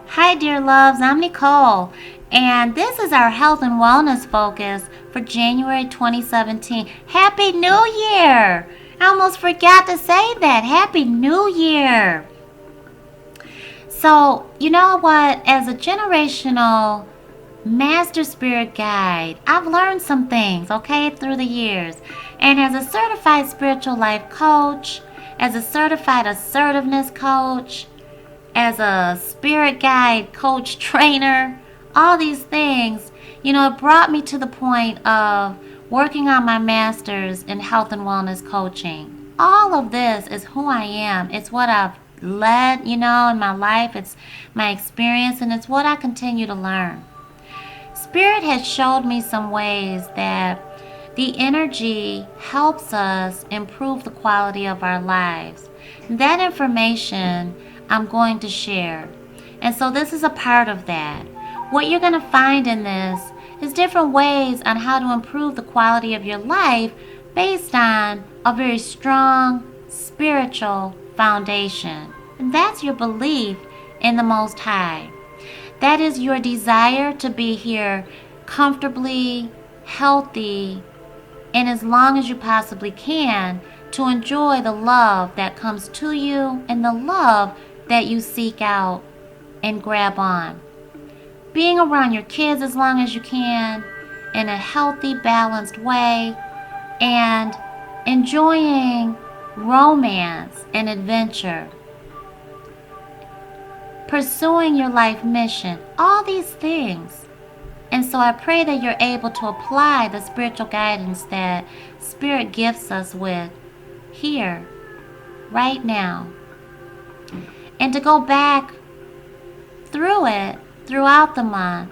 Hi, dear loves, I'm Nicole, and this is our health and wellness focus for January 2017. Happy New Year! I almost forgot to say that. Happy New Year! So, you know what? As a generational master spirit guide, I've learned some things, okay, through the years. And as a certified spiritual life coach, as a certified assertiveness coach, as a spirit guide, coach, trainer, all these things, it brought me to the point of working on my master's in health and wellness coaching. All of this is who I am. It's what I've led, in my life. It's my experience, and it's what I continue to learn. Spirit has showed me some ways that the energy helps us improve the quality of our lives. That information I'm going to share. And so this is a part of that. What you're going to find in this is different ways on how to improve the quality of your life based on a very strong spiritual foundation. And that's your belief in the Most High. That is your desire to be here comfortably, healthy, and as long as you possibly can to enjoy the love that comes to you and the love that you seek out and grab on. Being around your kids as long as you can in a healthy, balanced way, and enjoying romance and adventure. Pursuing your life mission, all these things. And so I pray that you're able to apply the spiritual guidance that Spirit gifts us with here, right now. And to go back through it throughout the month,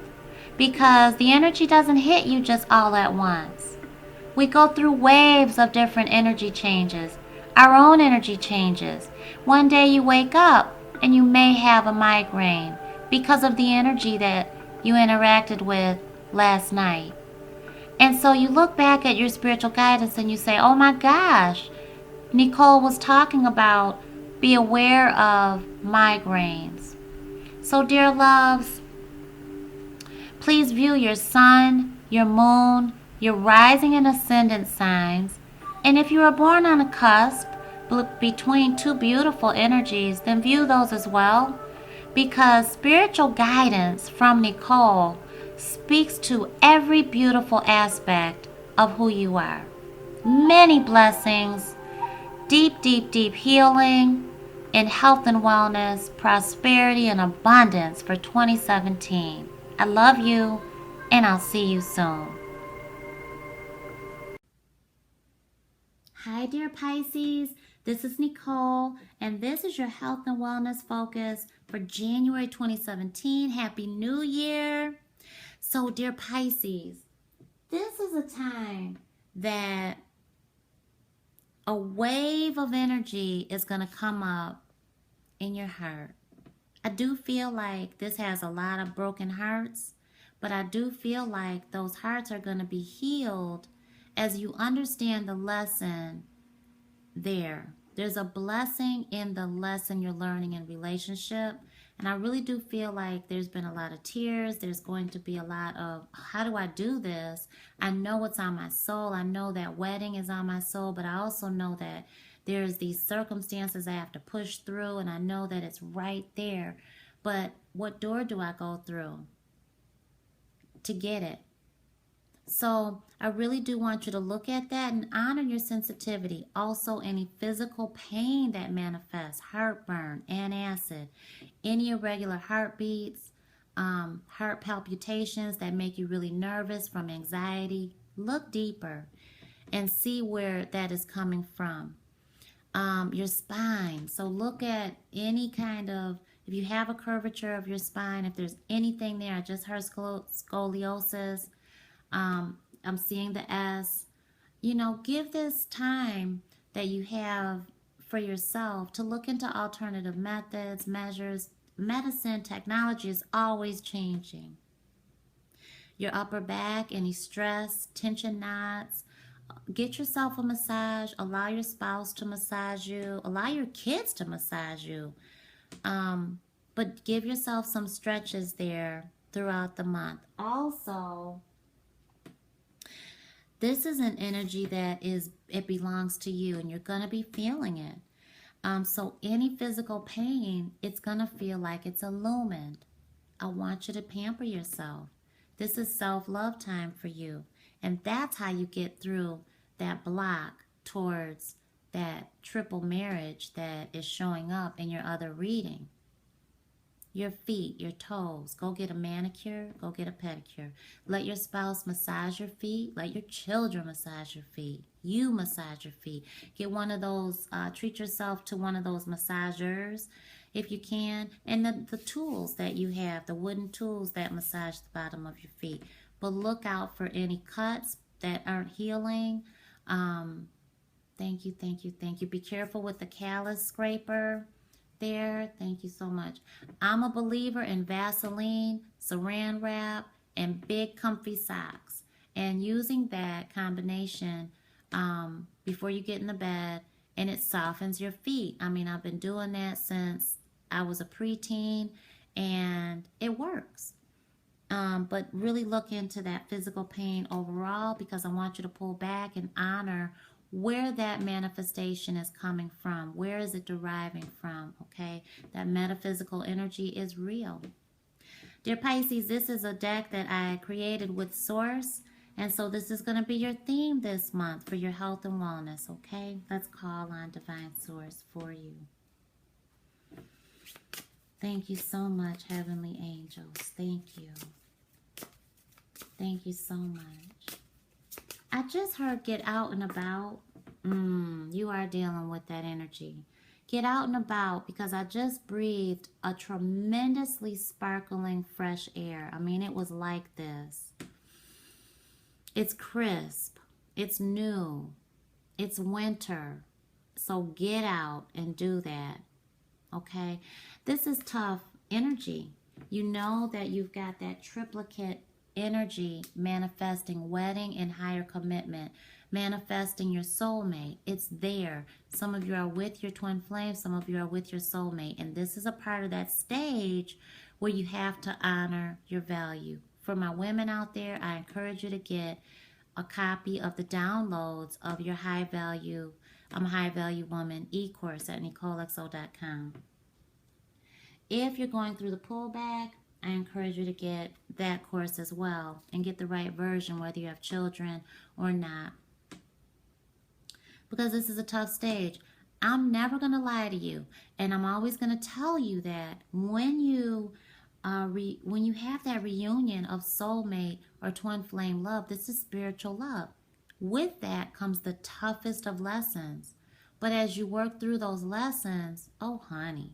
because the energy doesn't hit you just all at once. We go through waves of different energy changes, our own energy changes. One day you wake up and you may have a migraine because of the energy that you interacted with last night. And so you look back at your spiritual guidance and you say, oh my gosh, Nicole was talking about be aware of migraines. So dear loves, please view your sun, your moon, your rising and ascendant signs. And if you were born on a cusp between two beautiful energies, then view those as well. Because spiritual guidance from Nicole speaks to every beautiful aspect of who you are. Many blessings, deep, deep, deep healing in health and wellness, prosperity and abundance for 2017. I love you, and I'll see you soon. Hi, dear Pisces. This is Nicole, and this is your health and wellness focus for January 2017. Happy New Year. So, dear Pisces, this is a time that a wave of energy is going to come up in your heart. I do feel like this has a lot of broken hearts, but I do feel like those hearts are going to be healed as you understand the lesson there. There's a blessing in the lesson you're learning in relationship. And I really do feel like there's been a lot of tears. There's going to be a lot of, how do I do this? I know what's on my soul. I know that wedding is on my soul, but I also know that there's these circumstances I have to push through, and I know that it's right there. But what door do I go through to get it? So I really do want you to look at that and honor your sensitivity. Also, any physical pain that manifests, heartburn, antacid, any irregular heartbeats, heart palpitations that make you really nervous from anxiety. Look deeper and see where that is coming from. Your spine. So look at any kind of, if you have a curvature of your spine, if there's anything there. I just heard scoliosis. I'm seeing the S. Give this time that you have for yourself to look into alternative methods, measures. Medicine, technology is always changing. Your upper back, any stress, tension knots. Get yourself a massage. Allow your spouse to massage you. Allow your kids to massage you. but give yourself some stretches there throughout the month. Also, this is an energy that it belongs to you, and you're going to be feeling it. So any physical pain, it's going to feel like it's illumined. I want you to pamper yourself. This is self-love time for you. And that's how you get through that block towards that triple marriage that is showing up in your other reading. Your feet, your toes. Go get a manicure. Go get a pedicure. Let your spouse massage your feet. Let your children massage your feet. You massage your feet. Get one of those, treat yourself to one of those massagers if you can. And the tools that you have, the wooden tools that massage the bottom of your feet. But look out for any cuts that aren't healing. Thank you, thank you, thank you. Be careful with the callus scraper there. Thank you so much. I'm a believer in Vaseline, saran wrap, and big comfy socks. And using that combination before you get in the bed, and it softens your feet. I mean, I've been doing that since I was a preteen, and it works. But really look into that physical pain overall, because I want you to pull back and honor where that manifestation is coming from. Where is it deriving from? Okay, that metaphysical energy is real. Dear Pisces, this is a deck that I created with Source, and so this is going to be your theme this month for your health and wellness. Okay, let's call on Divine Source for you. Thank you so much, Heavenly Angels. Thank you. Thank you so much. I just heard get out and about. You are dealing with that energy. Get out and about, because I just breathed a tremendously sparkling fresh air. I mean, it was like this. It's crisp. It's new. It's winter. So get out and do that. Okay? This is tough energy. You know that you've got that triplicate energy manifesting wedding and higher commitment, manifesting your soulmate. It's there. Some of you are with your twin flame, some of you are with your soulmate, and this is a part of that stage where you have to honor your value. For my women out there, I encourage you to get a copy of the downloads of your High Value Woman e-course at NicoleXO.com. If you're going through the pullback, I encourage you to get that course as well and get the right version, whether you have children or not. Because this is a tough stage. I'm never going to lie to you. And I'm always going to tell you that when you have that reunion of soulmate or twin flame love, this is spiritual love. With that comes the toughest of lessons. But as you work through those lessons, oh honey,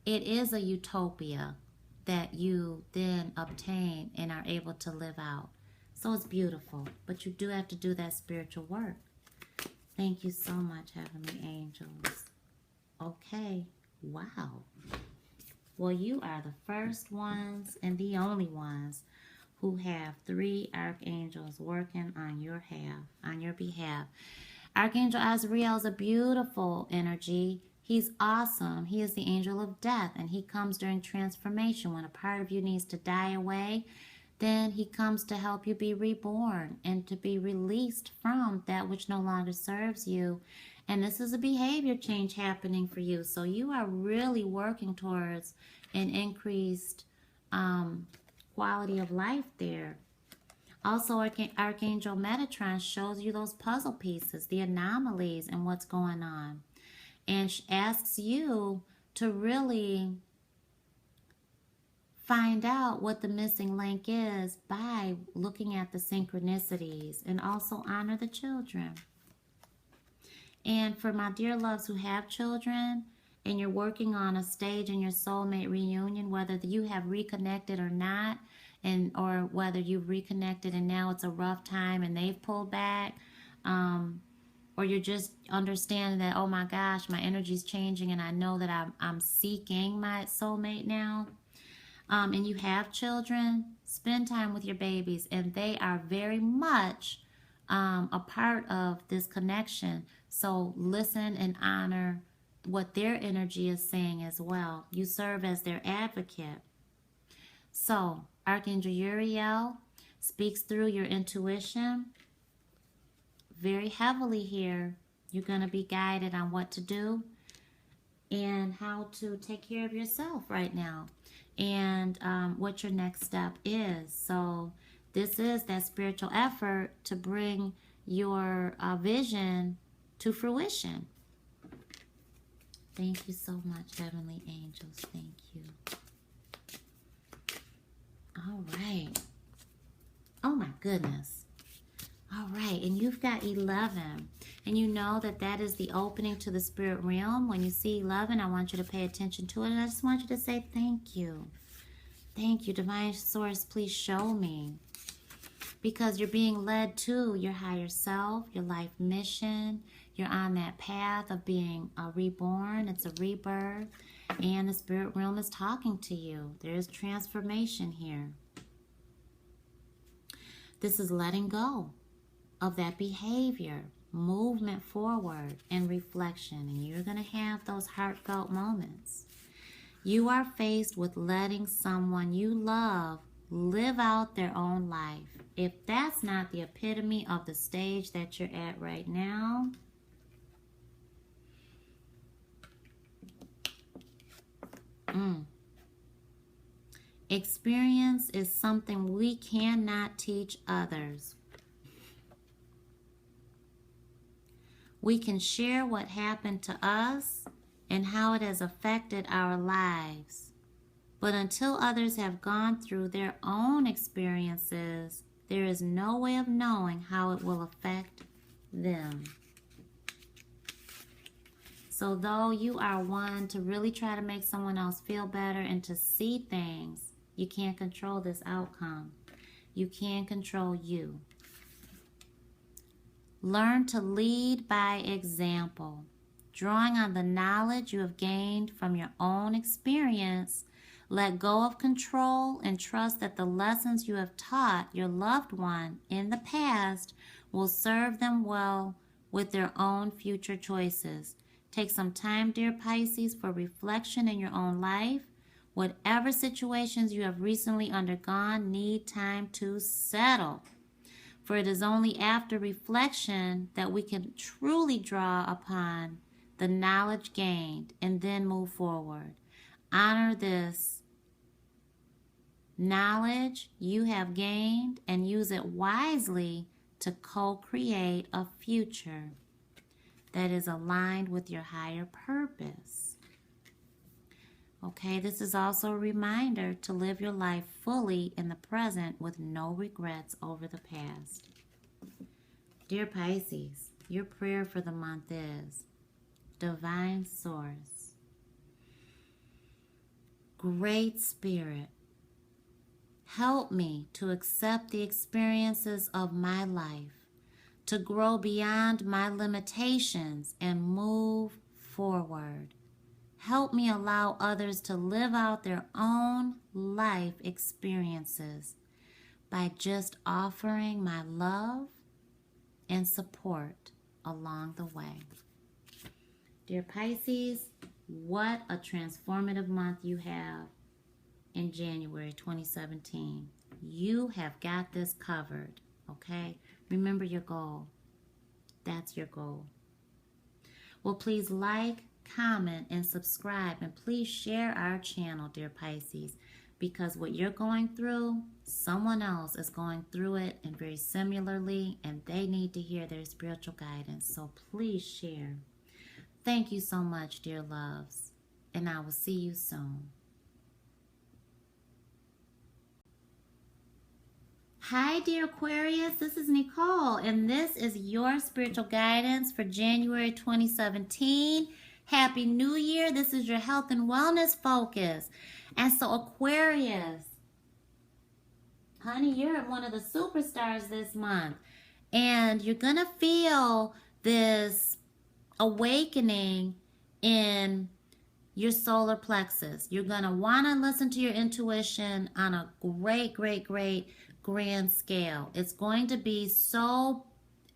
it is a utopia that you then obtain and are able to live out. So it's beautiful, but you do have to do that spiritual work. Thank you so much, Heavenly Angels. Okay, wow. Well, you are the first ones and the only ones who have 3 archangels working on your behalf. Archangel Azrael is a beautiful energy. He's awesome. He is the angel of death, and he comes during transformation. When a part of you needs to die away, then he comes to help you be reborn and to be released from that which no longer serves you. And this is a behavior change happening for you. So you are really working towards an increased quality of life there. Also, Archangel Metatron shows you those puzzle pieces, the anomalies, and what's going on. And asks you to really find out what the missing link is by looking at the synchronicities, and also honor the children. And for my dear loves who have children and you're working on a stage in your soulmate reunion, whether you have reconnected or not, or whether you've reconnected and now it's a rough time and they've pulled back, or you're just understanding that, oh my gosh, my energy's changing and I know that I'm seeking my soulmate now. And you have children, spend time with your babies, and they are very much a part of this connection. So listen and honor what their energy is saying as well. You serve as their advocate. So, Archangel Uriel speaks through your intuition very heavily here. You're going to be guided on what to do and how to take care of yourself right now, and what your next step is. So this is that spiritual effort to bring your vision to fruition. Thank you so much, Heavenly Angels. Thank you. All right. Oh my goodness. All right, and you've got 11, and you know that that is the opening to the spirit realm. When you see 11, I want you to pay attention to it, and I just want you to say thank you. Thank you, Divine Source, please show me. Because you're being led to your higher self, your life mission. You're on that path of being reborn. It's a rebirth, and the spirit realm is talking to you. There is transformation here. This is letting go of that behavior, movement forward, and reflection. And you're going to have those heartfelt moments. You are faced with letting someone you love live out their own life. If that's not the epitome of the stage that you're at right now, experience is something we cannot teach others. We can share what happened to us and how it has affected our lives. But until others have gone through their own experiences, there is no way of knowing how it will affect them. So though you are one to really try to make someone else feel better and to see things, you can't control this outcome. You can control you. Learn to lead by example. Drawing on the knowledge you have gained from your own experience, let go of control and trust that the lessons you have taught your loved one in the past will serve them well with their own future choices. Take some time, dear Pisces, for reflection in your own life. Whatever situations you have recently undergone need time to settle. For it is only after reflection that we can truly draw upon the knowledge gained and then move forward. Honor this knowledge you have gained and use it wisely to co-create a future that is aligned with your higher purpose. Okay, this is also a reminder to live your life fully in the present with no regrets over the past. Dear Pisces, your prayer for the month is, Divine Source, Great Spirit, help me to accept the experiences of my life, to grow beyond my limitations and move forward. Help me allow others to live out their own life experiences by just offering my love and support along the way. Dear Pisces, what a transformative month you have in January 2017. You have got this covered, okay? Remember your goal. That's your goal. Well, please like, comment, and subscribe, and please share our channel, dear Pisces, because what you're going through, someone else is going through it, and very similarly, and they need to hear their spiritual guidance, so please share. Thank you so much, dear loves, and I will see you soon. Hi, dear Aquarius, this is Nicole, and this is your spiritual guidance for January 2017. Happy New Year. This is your health and wellness focus. And so Aquarius, honey, you're one of the superstars this month. And you're going to feel this awakening in your solar plexus. You're going to want to listen to your intuition on a great grand scale. It's going to be so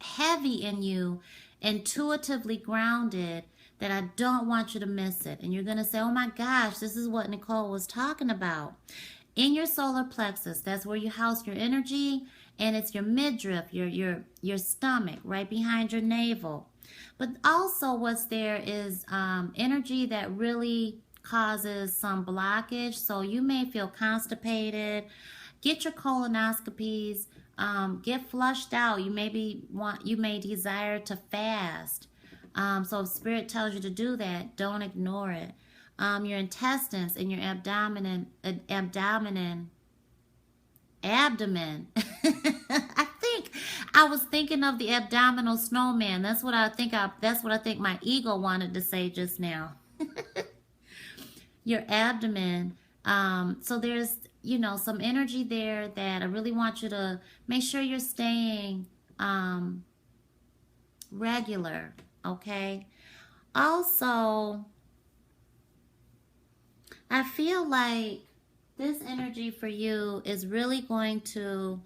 heavy in you, intuitively grounded, that I don't want you to miss it. And you're going to say, oh my gosh, this is what Nicole was talking about. In your solar plexus, that's where you house your energy, and it's your midriff, your stomach, right behind your navel. But also what's there is energy that really causes some blockage. So you may feel constipated. Get your colonoscopies. Get flushed out. You may desire to fast. So if Spirit tells you to do that, don't ignore it. Your intestines and your abdomen. I was thinking of the abdominal snowman. That's what I think my ego wanted to say just now. Your abdomen. So there's, some energy there that I really want you to make sure you're staying regular, okay? Also, I feel like this energy for you is really going to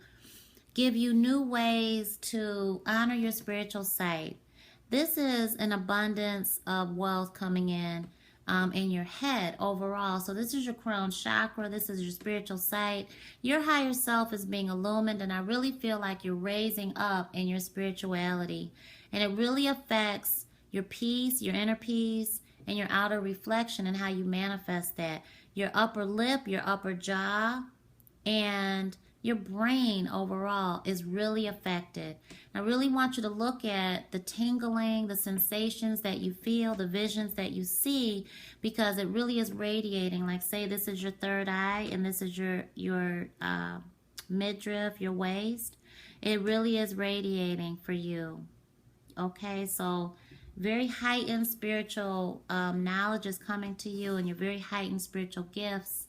give you new ways to honor your spiritual sight. This is an abundance of wealth coming in your head overall. So this is your crown chakra. This is your spiritual sight. Your higher self is being illumined, and I really feel like you're raising up in your spirituality. And it really affects your peace, your inner peace, and your outer reflection and how you manifest that. Your upper lip, your upper jaw, and your brain overall is really affected. I really want you to look at the tingling, the sensations that you feel, the visions that you see, because it really is radiating. Like, say this is your third eye and this is your midriff, your waist. It really is radiating for you. Okay, so very heightened spiritual knowledge is coming to you, and your very heightened spiritual gifts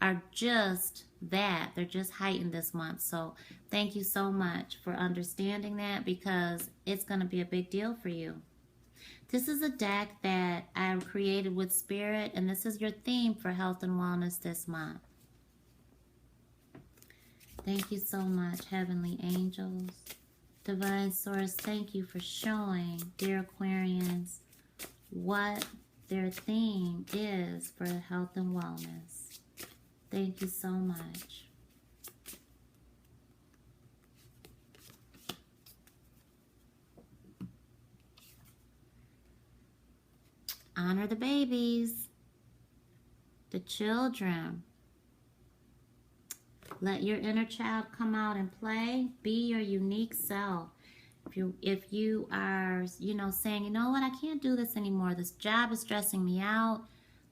are just that. They're just heightened this month. So thank you so much for understanding that, because it's going to be a big deal for you. This is a deck that I created with Spirit, and this is your theme for health and wellness this month. Thank you so much, heavenly angels. Divine Source, thank you for showing dear Aquarians what their theme is for health and wellness. Thank you so much. Honor the babies, the children. Let your inner child come out and play. Be your unique self. If you are, saying, you know what, I can't do this anymore. This job is stressing me out.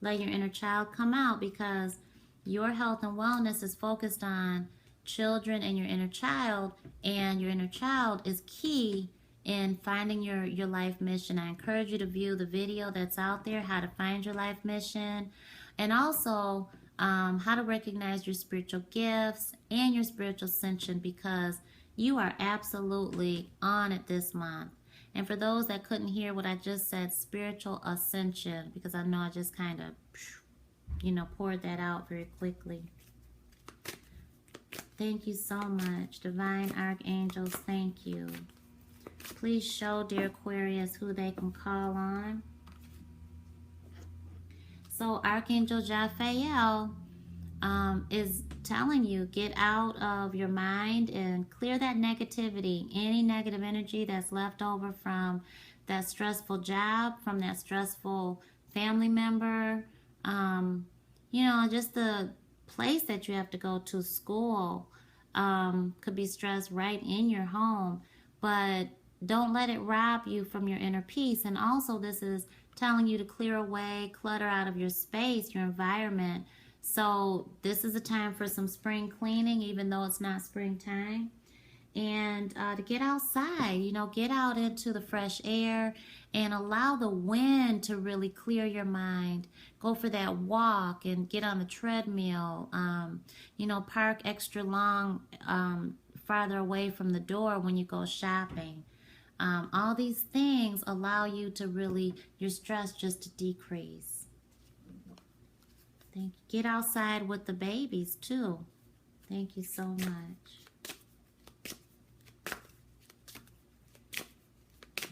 Let your inner child come out, because your health and wellness is focused on children and your inner child, and your inner child is key in finding your life mission. I encourage you to view the video that's out there, how to find your life mission, and also how to recognize your spiritual gifts and your spiritual ascension, because you are absolutely on it this month. And for those that couldn't hear what I just said, spiritual ascension, because I know I just kind of, poured that out very quickly. Thank you so much. Divine Archangels, thank you. Please show dear Aquarius who they can call on. So Archangel Raphael is telling you, get out of your mind and clear that negativity, any negative energy that's left over from that stressful job, from that stressful family member, just the place that you have to go to school, could be stress right in your home, but don't let it rob you from your inner peace. And also this is telling you to clear away clutter out of your space, your environment. So this is a time for some spring cleaning, even though it's not springtime. And to get outside, get out into the fresh air and allow the wind to really clear your mind. Go for that walk and get on the treadmill. Park extra long, farther away from the door when you go shopping. All these things allow you to really, your stress just to decrease. Thank you. Get outside with the babies too. Thank you so much.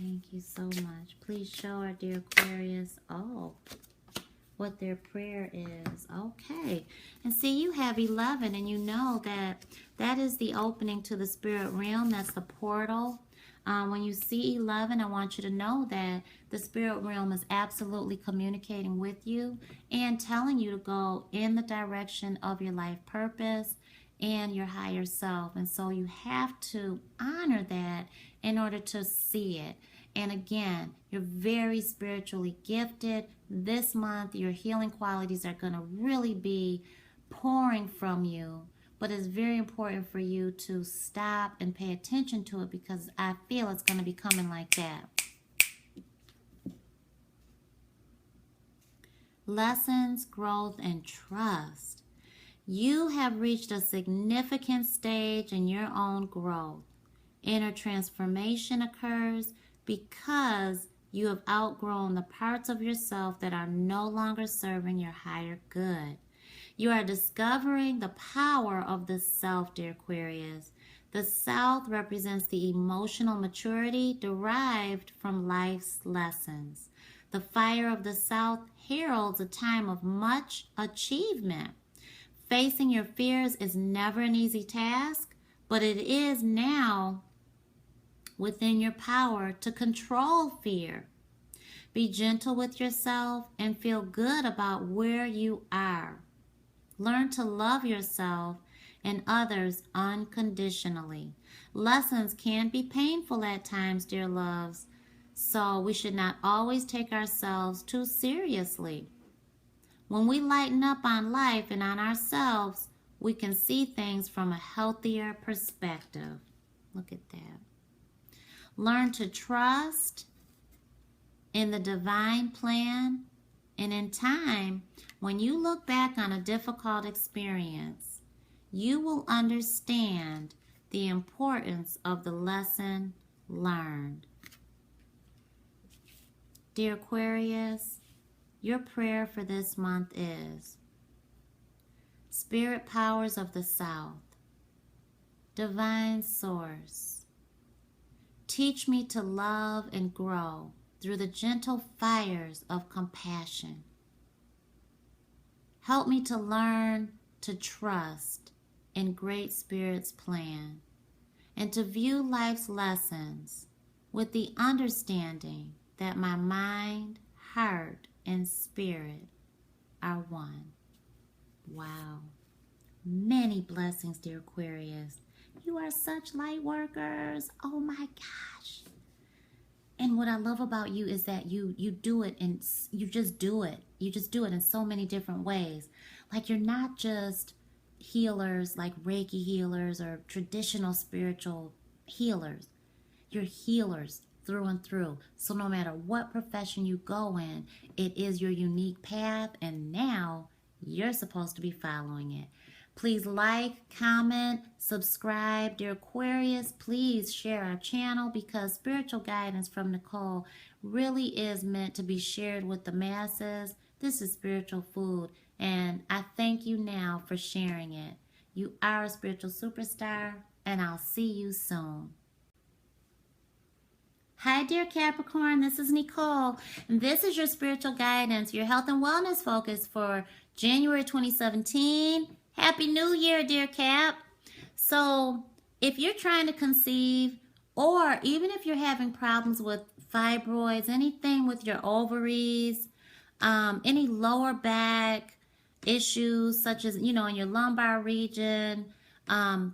Thank you so much. Please show our dear Aquarius, what their prayer is. Okay. And see, you have 11, and you know that that is the opening to the spirit realm. That's the portal. When you see 11, I want you to know that the spirit realm is absolutely communicating with you and telling you to go in the direction of your life purpose and your higher self. And so you have to honor that in order to see it. And again, you're very spiritually gifted. This month, your healing qualities are going to really be pouring from you. But it's very important for you to stop and pay attention to it, because I feel it's going to be coming like that. Lessons, growth, and trust. You have reached a significant stage in your own growth. Inner transformation occurs because you have outgrown the parts of yourself that are no longer serving your higher good. You are discovering the power of the self, dear Aquarius. The South represents the emotional maturity derived from life's lessons. The fire of the South heralds a time of much achievement. Facing your fears is never an easy task, but it is now within your power to control fear. Be gentle with yourself and feel good about where you are. Learn to love yourself and others unconditionally. Lessons can be painful at times, dear loves, so we should not always take ourselves too seriously. When we lighten up on life and on ourselves, we can see things from a healthier perspective. Look at that. Learn to trust in the divine plan, and in time, when you look back on a difficult experience, you will understand the importance of the lesson learned. Dear Aquarius, your prayer for this month is: Spirit powers of the South, Divine Source, teach me to love and grow through the gentle fires of compassion. Help me to learn to trust in Great Spirit's plan and to view life's lessons with the understanding that my mind, heart, and spirit are one. Wow. Many blessings, dear Aquarius. You are such light workers. Oh my gosh. And what I love about you is that you do it, and you just do it. You just do it in so many different ways. Like, you're not just healers like Reiki healers or traditional spiritual healers. You're healers through and through. So no matter what profession you go in, it is your unique path, and now you're supposed to be following it. Please like, comment, subscribe. Dear Aquarius, please share our channel, because spiritual guidance from Nicole really is meant to be shared with the masses. This is spiritual food, and I thank you now for sharing it. You are a spiritual superstar, and I'll see you soon. Hi, dear Capricorn. This is Nicole, and this is your spiritual guidance, your health and wellness focus for January 2017. Happy New Year, dear Cap. So if you're trying to conceive, or even if you're having problems with fibroids, anything with your ovaries, any lower back issues such as, in your lumbar region,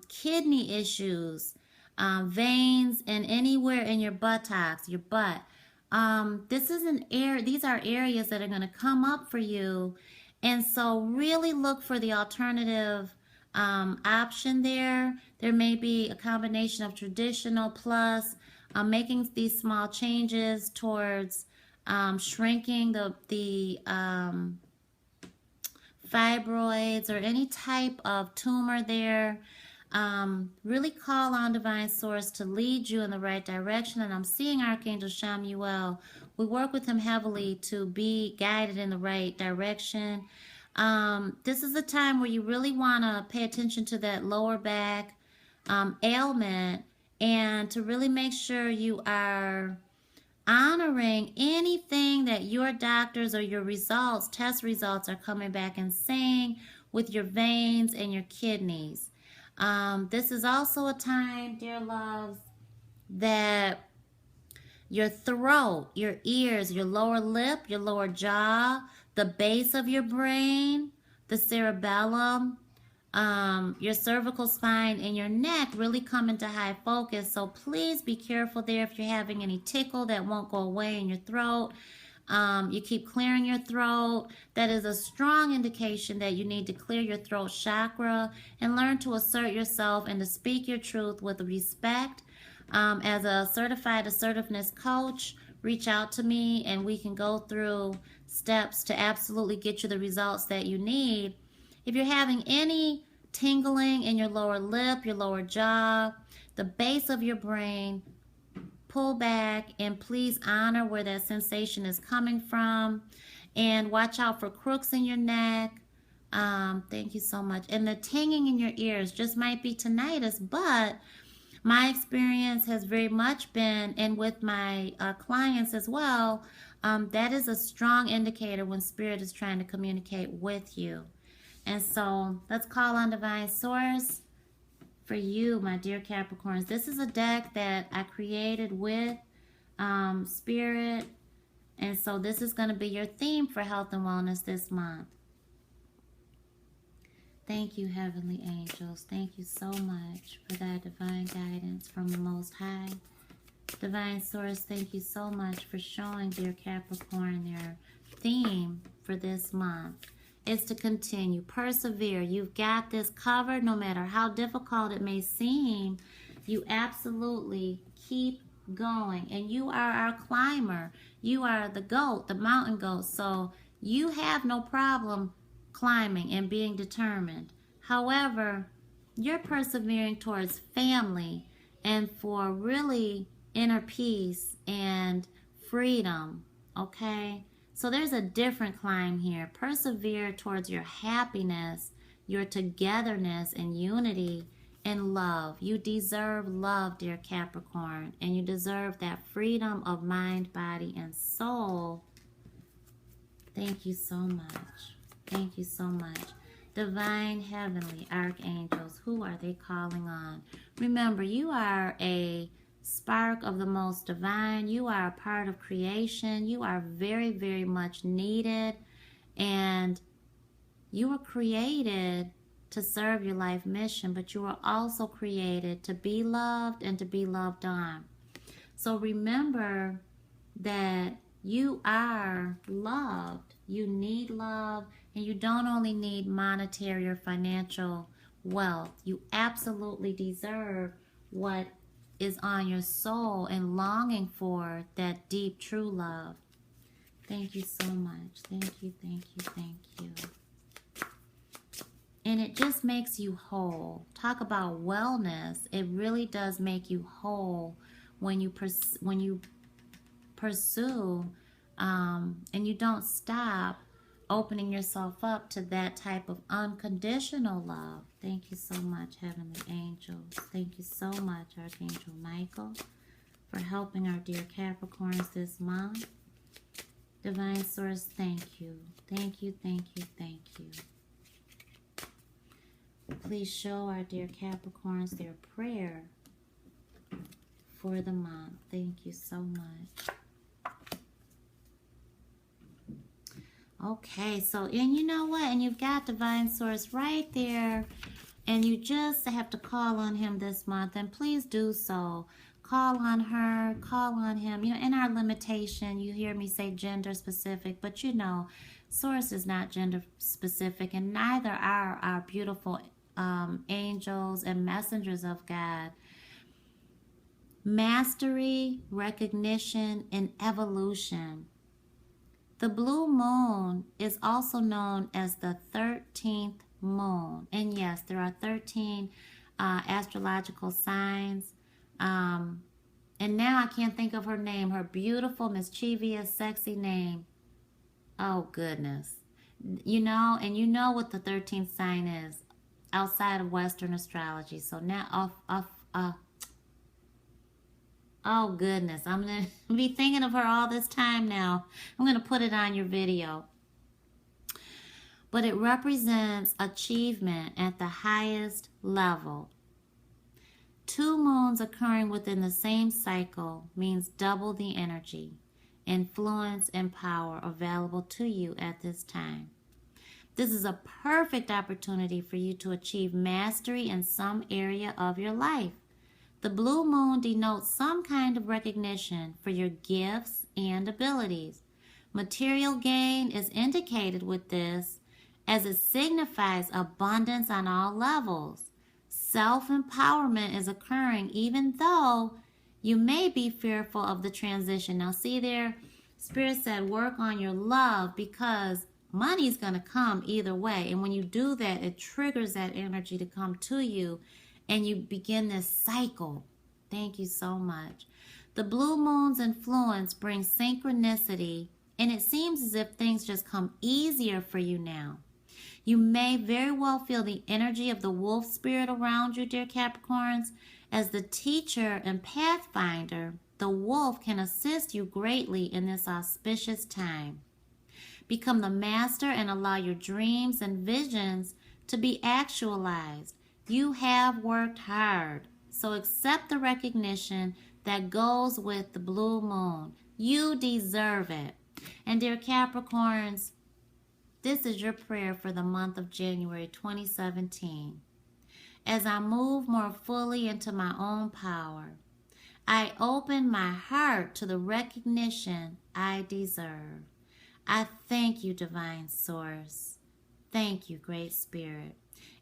kidney issues, veins, and anywhere in your buttocks, your butt. These are areas that are going to come up for you. And so really look for the alternative option there. There may be a combination of traditional plus making these small changes towards shrinking the fibroids or any type of tumor there. Really call on Divine Source to lead you in the right direction. And I'm seeing Archangel Chamuel. We work with him heavily to be guided in the right direction. This is a time where you really want to pay attention to that lower back ailment, and to really make sure you are honoring anything that your doctors or your results, test results, are coming back and saying with your veins and your kidneys. This is also a time, dear loves, that your throat, your ears, your lower lip, your lower jaw, the base of your brain, the cerebellum, your cervical spine, and your neck really come into high focus. So please be careful there if you're having any tickle that won't go away in your throat. You keep clearing your throat. That is a strong indication that you need to clear your throat chakra and learn to assert yourself and to speak your truth with respect. As a certified assertiveness coach, reach out to me and we can go through steps to absolutely get you the results that you need. If you're having any tingling in your lower lip, your lower jaw, the base of your brain, pull back and please honor where that sensation is coming from, and watch out for crooks in your neck. Thank you so much. And the tingling in your ears just might be tinnitus, but my experience has very much been, and with my clients as well, that is a strong indicator when spirit is trying to communicate with you. And so let's call on Divine Source for you, my dear Capricorns. This is a deck that I created with Spirit. And so this is going to be your theme for health and wellness this month. Thank you, Heavenly Angels. Thank you so much for that divine guidance from the Most High. Divine Source, thank you so much for showing dear Capricorn their theme for this month. Is to continue, persevere. You've got this covered no matter how difficult it may seem. You absolutely keep going. And you are our climber. You are the goat, the mountain goat. So you have no problem climbing and being determined. However, you're persevering towards family and for really inner peace and freedom, okay? So there's a different climb here. Persevere towards your happiness, your togetherness and unity and love. You deserve love, dear Capricorn, and you deserve that freedom of mind, body, and soul. Thank you so much. Thank you so much. Divine Heavenly Archangels, who are they calling on? Remember, you are a spark of the most divine. You are a part of creation. You are very, very much needed, and you were created to serve your life mission, but you were also created to be loved and to be loved on. So remember that you are loved. You need love, and you don't only need monetary or financial wealth. You absolutely deserve what is on your soul and longing for that deep, true love. Thank you so much. Thank you, thank you, thank you. And it just makes you whole. Talk about wellness. It really does make you whole when you pursue and you don't stop opening yourself up to that type of unconditional love. Thank you so much, Heavenly Angels. Thank you so much, Archangel Michael, for helping our dear Capricorns this month. Divine Source, thank you. Thank you, thank you, thank you. Please show our dear Capricorns their prayer for the month. Thank you so much. Okay, so, and you know what? And you've got Divine Source right there. And you just have to call on him this month. And please do so. Call on her, call on him. You know, in our limitation, you hear me say gender specific. But you know, Source is not gender specific. And neither are our beautiful angels and messengers of God. Mastery, recognition, and evolution. The blue moon is also known as the 13th moon. And yes, there are 13 astrological signs. And now I can't think of her name, her beautiful, mischievous, sexy name. Oh, goodness. You know, and you know what the 13th sign is outside of Western astrology. So now Oh, goodness. I'm going to be thinking of her all this time now. I'm going to put it on your video. But it represents achievement at the highest level. 2 moons occurring within the same cycle means double the energy, influence, and power available to you at this time. This is a perfect opportunity for you to achieve mastery in some area of your life. The blue moon denotes some kind of recognition for your gifts and abilities. Material gain is indicated with this, as it signifies abundance on all levels. Self-empowerment is occurring even though you may be fearful of the transition. Now see there, Spirit said work on your love, because money's going to come either way. And when you do that, it triggers that energy to come to you, and you begin this cycle. Thank you so much. The blue moon's influence brings synchronicity, and it seems as if things just come easier for you now. You may very well feel the energy of the wolf spirit around you, dear Capricorns. As the teacher and pathfinder, the wolf can assist you greatly in this auspicious time. Become the master and allow your dreams and visions to be actualized. You have worked hard, so accept the recognition that goes with the blue moon. You deserve it. And dear Capricorns, this is your prayer for the month of January 2017. As I move more fully into my own power, I open my heart to the recognition I deserve. I thank you, Divine Source. Thank you, Great Spirit.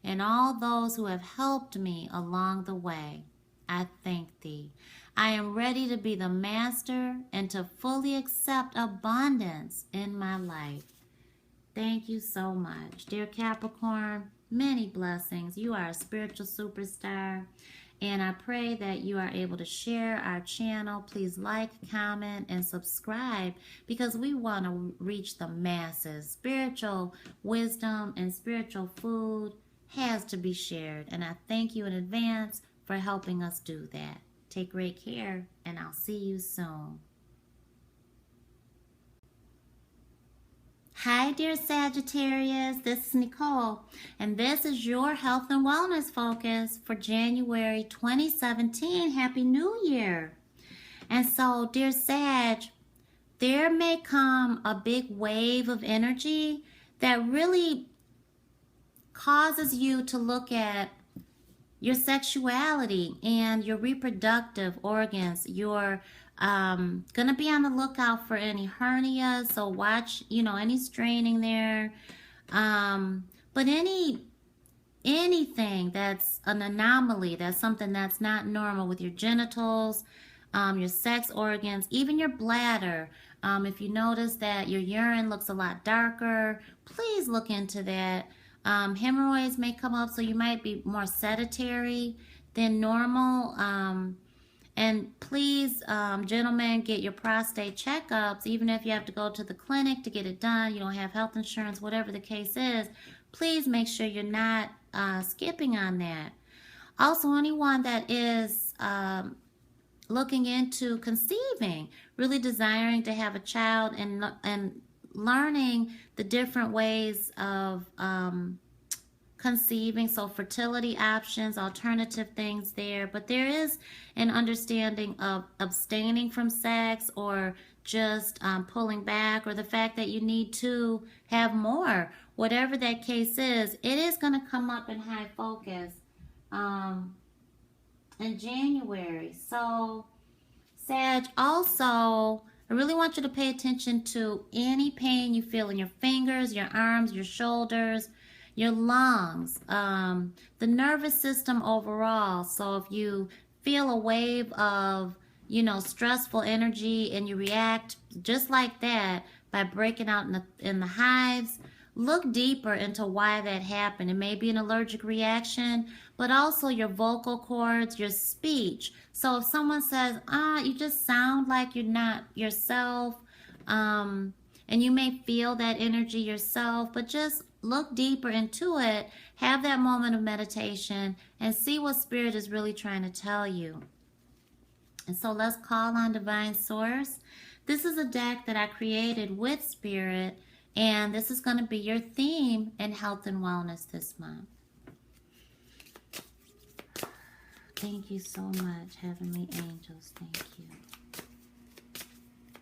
And all those who have helped me along the way, I thank thee. I am ready to be the master and to fully accept abundance in my life. Thank you so much. Dear Capricorn, many blessings. You are a spiritual superstar. And I pray that you are able to share our channel. Please like, comment, and subscribe, because we want to reach the masses. Spiritual wisdom and spiritual food has to be shared. And I thank you in advance for helping us do that. Take great care, and I'll see you soon. Hi, dear Sagittarius. This is Nicole, and this is your health and wellness focus for January 2017. Happy New Year. And so, dear Sag, there may come a big wave of energy that really causes you to look at your sexuality and your reproductive organs. You're gonna be on the lookout for any hernias, so watch, any straining there. But anything that's an anomaly, that's something that's not normal with your genitals, your sex organs, even your bladder. If you notice that your urine looks a lot darker, please look into that. Hemorrhoids may come up, so you might be more sedentary than normal. And please, gentlemen, get your prostate checkups. Even if you have to go to the clinic to get it done, you don't have health insurance, whatever the case is, please make sure you're not skipping on that. Also, anyone that is looking into conceiving, really desiring to have a child, and learning the different ways of conceiving, so fertility options, alternative things there. But there is an understanding of abstaining from sex, or just pulling back, or the fact that you need to have more. Whatever that case is, it is going to come up in high focus in January. So, Sag, also, I really want you to pay attention to any pain you feel in your fingers, your arms, your shoulders, your lungs, the nervous system overall. So if you feel a wave of, stressful energy, and you react just like that by breaking out in the hives, look deeper into why that happened. It may be an allergic reaction, but also your vocal cords, your speech. So if someone says, you just sound like you're not yourself, and you may feel that energy yourself, but just look deeper into it, have that moment of meditation, and see what Spirit is really trying to tell you. And so let's call on Divine Source. This is a deck that I created with Spirit, and this is going to be your theme in health and wellness this month. Thank you so much, Heavenly Angels. Thank you.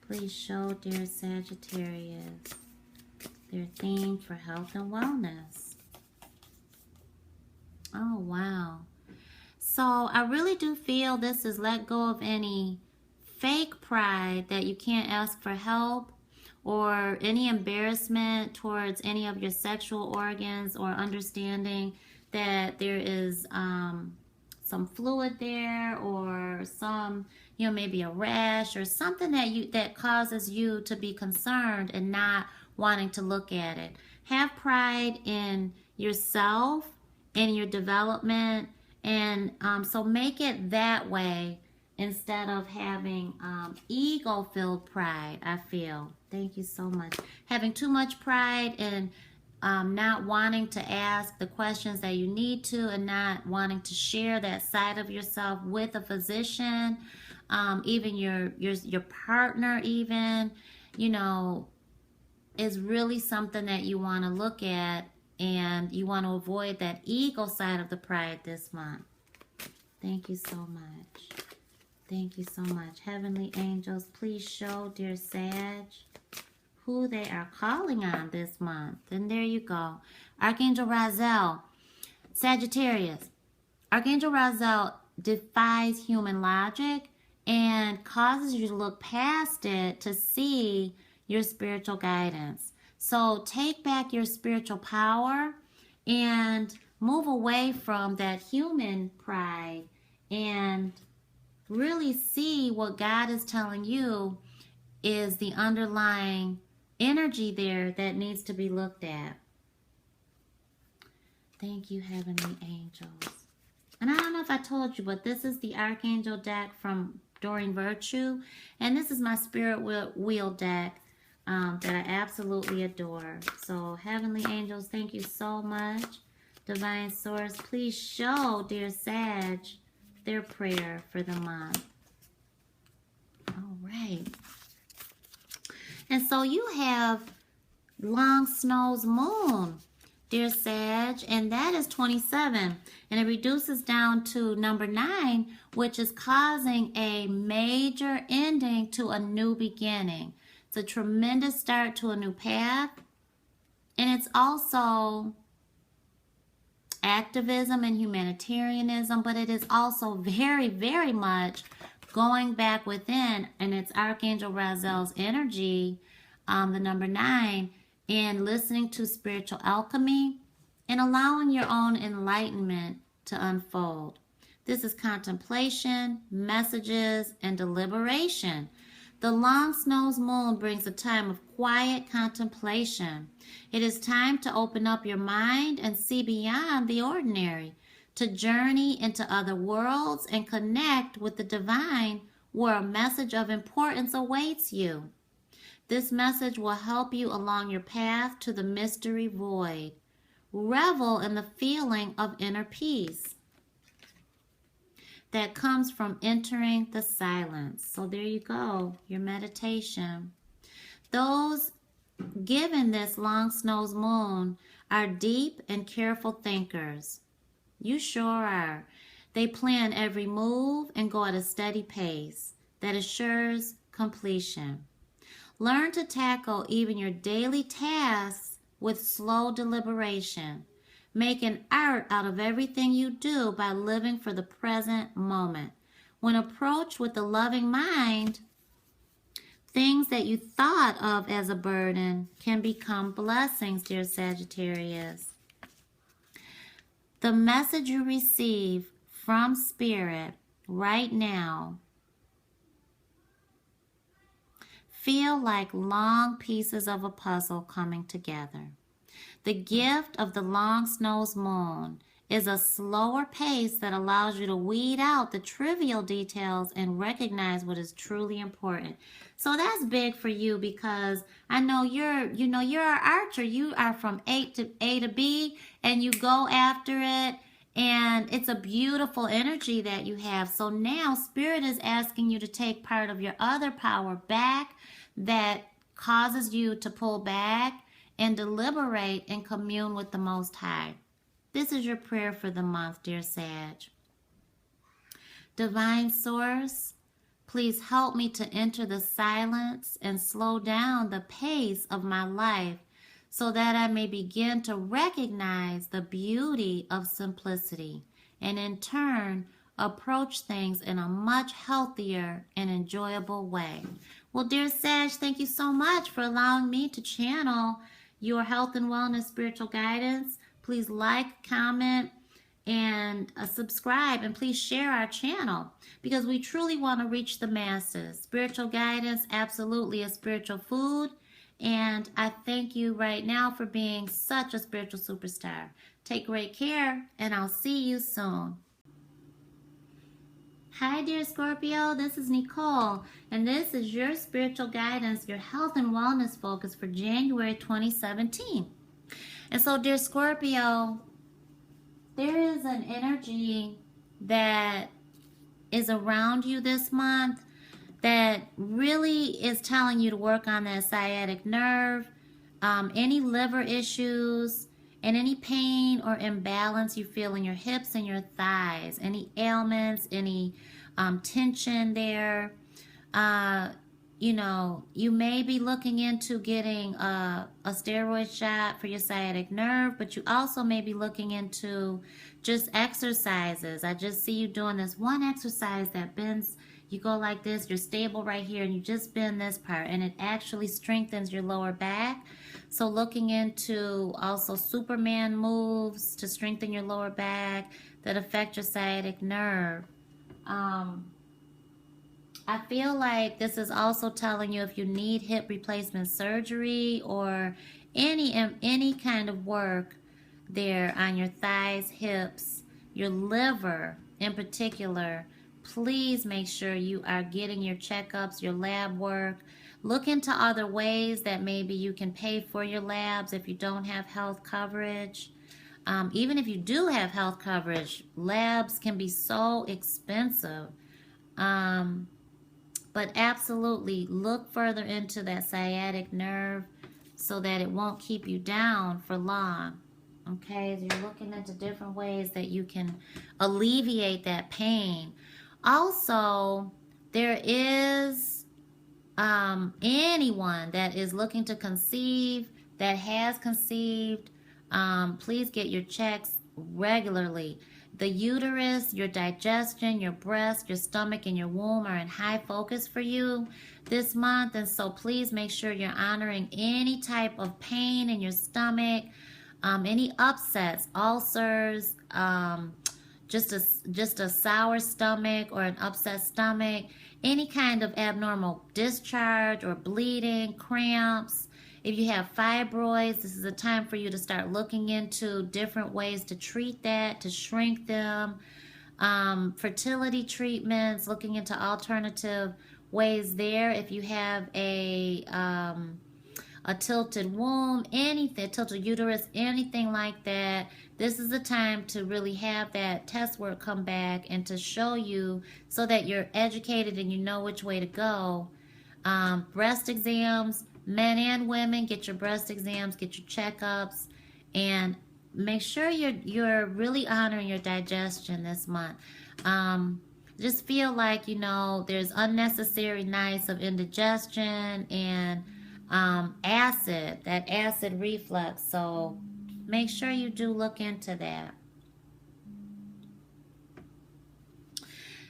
Please show dear Sagittarius their theme for health and wellness. Oh, wow. So I really do feel this is let go of any fake pride that you can't ask for help, or any embarrassment towards any of your sexual organs, or understanding that there is some fluid there, or some, you know, maybe a rash or something that causes you to be concerned and not wanting to look at it. Have pride in yourself, in your development, and so make it that way instead of having ego-filled pride, I feel. Thank you so much. Having too much pride and not wanting to ask the questions that you need to, and not wanting to share that side of yourself with a physician, even your partner even, you know, is really something that you want to look at, and you want to avoid that ego side of the pride this month. Thank you so much. Thank you so much. Heavenly Angels, please show dear Sag who they are calling on this month. And there you go. Archangel Raziel, Sagittarius. Archangel Raziel defies human logic and causes you to look past it to see your spiritual guidance. So take back your spiritual power and move away from that human pride and really see what God is telling you is the underlying energy there that needs to be looked at. Thank you, Heavenly Angels. And I don't know if I told you, but this is the Archangel deck from Doreen Virtue. And this is my Spirit Wheel deck that I absolutely adore. So, Heavenly Angels, thank you so much. Divine Source, please show dear Sag their prayer for the month. All right. And so you have long snow's moon, dear Sag, and that is 27. And it reduces down to number 9, which is causing a major ending to a new beginning. It's a tremendous start to a new path. And it's also activism and humanitarianism, but it is also very, very much going back within, and it's Archangel Raziel's energy, the number 9, and listening to spiritual alchemy and allowing your own enlightenment to unfold. This is contemplation, messages, and deliberation. The long snow's moon brings a time of quiet contemplation. It is time to open up your mind and see beyond the ordinary, to journey into other worlds and connect with the divine, where a message of importance awaits you. This message will help you along your path to the mystery void. Revel in the feeling of inner peace that comes from entering the silence. So there you go, your meditation. Those given this long snow's moon are deep and careful thinkers. You sure are. They plan every move and go at a steady pace that assures completion. Learn to tackle even your daily tasks with slow deliberation. Make an art out of everything you do by living for the present moment. When approached with a loving mind, things that you thought of as a burden can become blessings, dear Sagittarius. The message you receive from Spirit right now feel like long pieces of a puzzle coming together. The gift of the long snow's moon is a slower pace that allows you to weed out the trivial details and recognize what is truly important. So that's big for you, because I know you're an archer. You are from A to B, and you go after it, And it's a beautiful energy that you have. So now Spirit is asking you to take part of your other power back that causes you to pull back and deliberate and commune with the Most High. This is your prayer for the month, dear Sag. Divine Source, please help me to enter the silence and slow down the pace of my life so that I may begin to recognize the beauty of simplicity and in turn approach things in a much healthier and enjoyable way. Well, dear Sag, thank you so much for allowing me to channel your health and wellness spiritual guidance. Please like, comment, and subscribe, and please share our channel because we truly want to reach the masses. Spiritual guidance absolutely is spiritual food. And I thank you right now for being such a spiritual superstar. Take great care, and I'll see you soon. Hi, dear Scorpio. This is Nicole, and this is your spiritual guidance, your health and wellness focus for January 2017. And so, dear Scorpio, there is an energy that is around you this month that really is telling you to work on that sciatic nerve, any liver issues, and any pain or imbalance you feel in your hips and your thighs, any ailments, any tension there. You know, you may be looking into getting a steroid shot for your sciatic nerve, but you also may be looking into just exercises. I just see you doing this one exercise that bends. You go like this, you're stable right here, and you just bend this part, and it actually strengthens your lower back. So looking into also Superman moves to strengthen your lower back that affect your sciatic nerve. I feel like this is also telling you if you need hip replacement surgery or any kind of work there on your thighs, hips, your liver in particular. Please make sure you are getting your checkups, your lab work. Look into other ways that maybe you can pay for your labs if you don't have health coverage. Even if you do have health coverage, labs can be so expensive. But absolutely look further into that sciatic nerve so that it won't keep you down for long. Okay, so you're looking into different ways that you can alleviate that pain. Also, there is anyone that is looking to conceive, that has conceived, please get your checks regularly. The uterus, your digestion, your breast, your stomach, and your womb are in high focus for you this month. And so please make sure you're honoring any type of pain in your stomach, any upsets, ulcers, just a sour stomach or an upset stomach, any kind of abnormal discharge or bleeding, cramps. If you have fibroids, this is a time for you to start looking into different ways to treat that, to shrink them. Fertility treatments, looking into alternative ways there. If you have a tilted womb, anything, tilted uterus, anything like that, this is the time to really have that test work come back and to show you so that you're educated and you know which way to go. Breast exams, men and women, get your breast exams, get your checkups, and make sure you're really honoring your digestion this month. Just feel like, you know, there's unnecessary nights of indigestion and that acid reflux. So make sure you do look into that.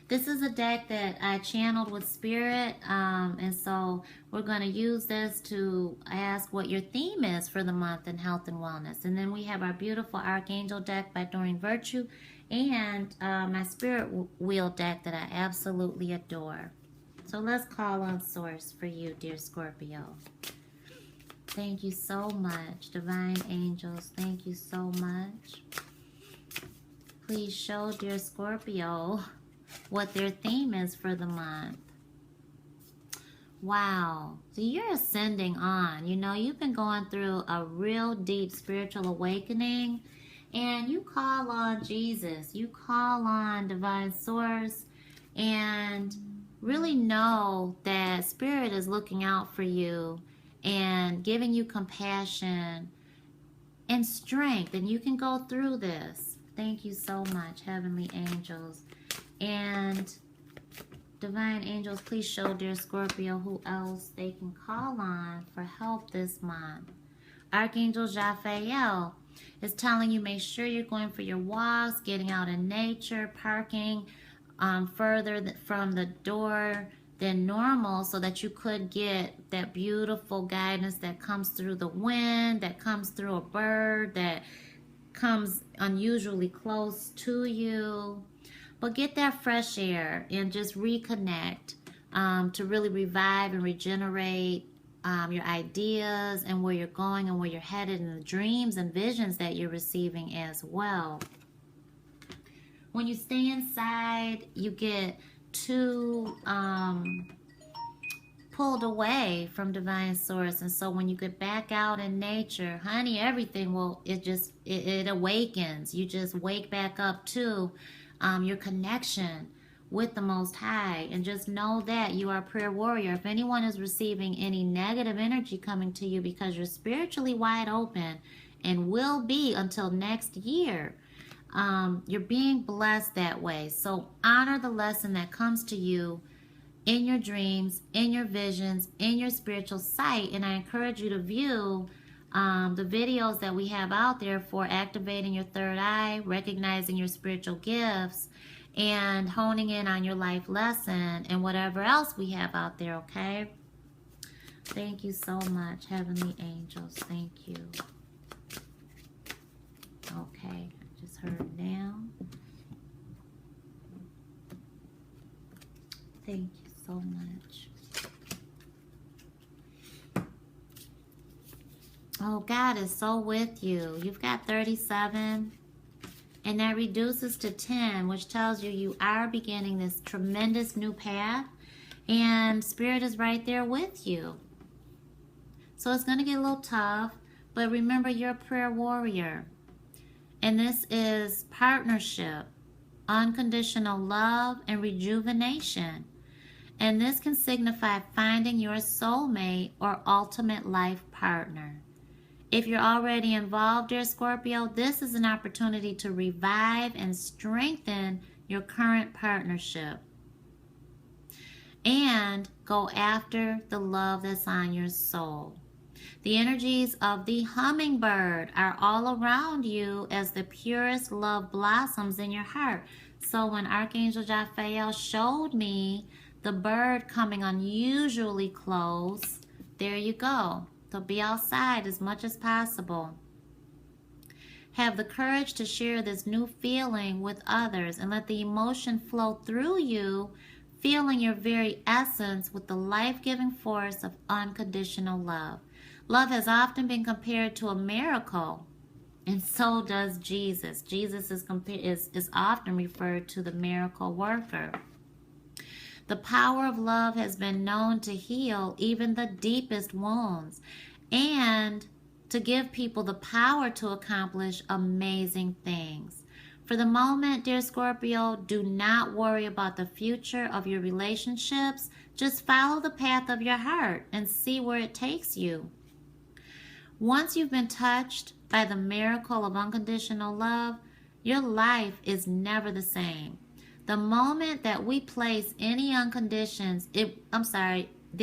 This is a deck that I channeled with Spirit, and so we're going to use this to ask what your theme is for the month in health and wellness. And then we have our beautiful Archangel deck by Doreen Virtue and my Spirit Wheel deck that I absolutely adore. So let's call on Source for you, dear Scorpio. Thank you so much, Divine Angels. Thank you so much. Please show dear Scorpio what their theme is for the month. Wow. So you're ascending on. You know, you've been going through a real deep spiritual awakening, And you call on Jesus. You call on Divine Source. And really know that Spirit is looking out for you and giving you compassion and strength. And you can go through this. Thank you so much, Heavenly Angels. And Divine Angels, please show dear Scorpio who else they can call on for help this month. Archangel Raphael is telling you make sure you're going for your walks, getting out in nature, parking further from the door than normal so that you could get that beautiful guidance that comes through the wind, that comes through a bird, that comes unusually close to you. But get that fresh air and just reconnect to really revive and regenerate your ideas and where you're going and where you're headed, and the dreams and visions that you're receiving as well. When you stay inside, you get too pulled away from Divine Source. And so when you get back out in nature, honey, everything will, it awakens. You just wake back up to your connection with the Most High. And just know that you are a prayer warrior. If anyone is receiving any negative energy coming to you because you're spiritually wide open and will be until next year, you're being blessed that way. So honor the lesson that comes to you in your dreams, in your visions, in your spiritual sight. And I encourage you to view the videos that we have out there for activating your third eye, recognizing your spiritual gifts, and honing in on your life lesson and whatever else we have out there, okay? Thank you so much, Heavenly Angels. Thank you. Okay. Heard now. Thank you so much. Oh, God is so with you. You've got 37, and that reduces to 10, which tells you you are beginning this tremendous new path, and Spirit is right there with you. So it's going to get a little tough, but remember, you're a prayer warrior. And this is partnership, unconditional love, and rejuvenation. And this can signify finding your soulmate or ultimate life partner. If you're already involved, dear Scorpio, this is an opportunity to revive and strengthen your current partnership. And go after the love that's on your soul. The energies of the hummingbird are all around you as the purest love blossoms in your heart. So when Archangel Raphael showed me the bird coming unusually close, there you go. So be outside as much as possible. Have the courage to share this new feeling with others and let the emotion flow through you, feeling your very essence with the life-giving force of unconditional love. Love has often been compared to a miracle, and so does Jesus. Jesus is often referred to the miracle worker. The power of love has been known to heal even the deepest wounds and to give people the power to accomplish amazing things. For the moment, dear Scorpio, do not worry about the future of your relationships. Just follow the path of your heart and see where it takes you. Once you've been touched by the miracle of unconditional love, your life is never the same. The moment that we place any the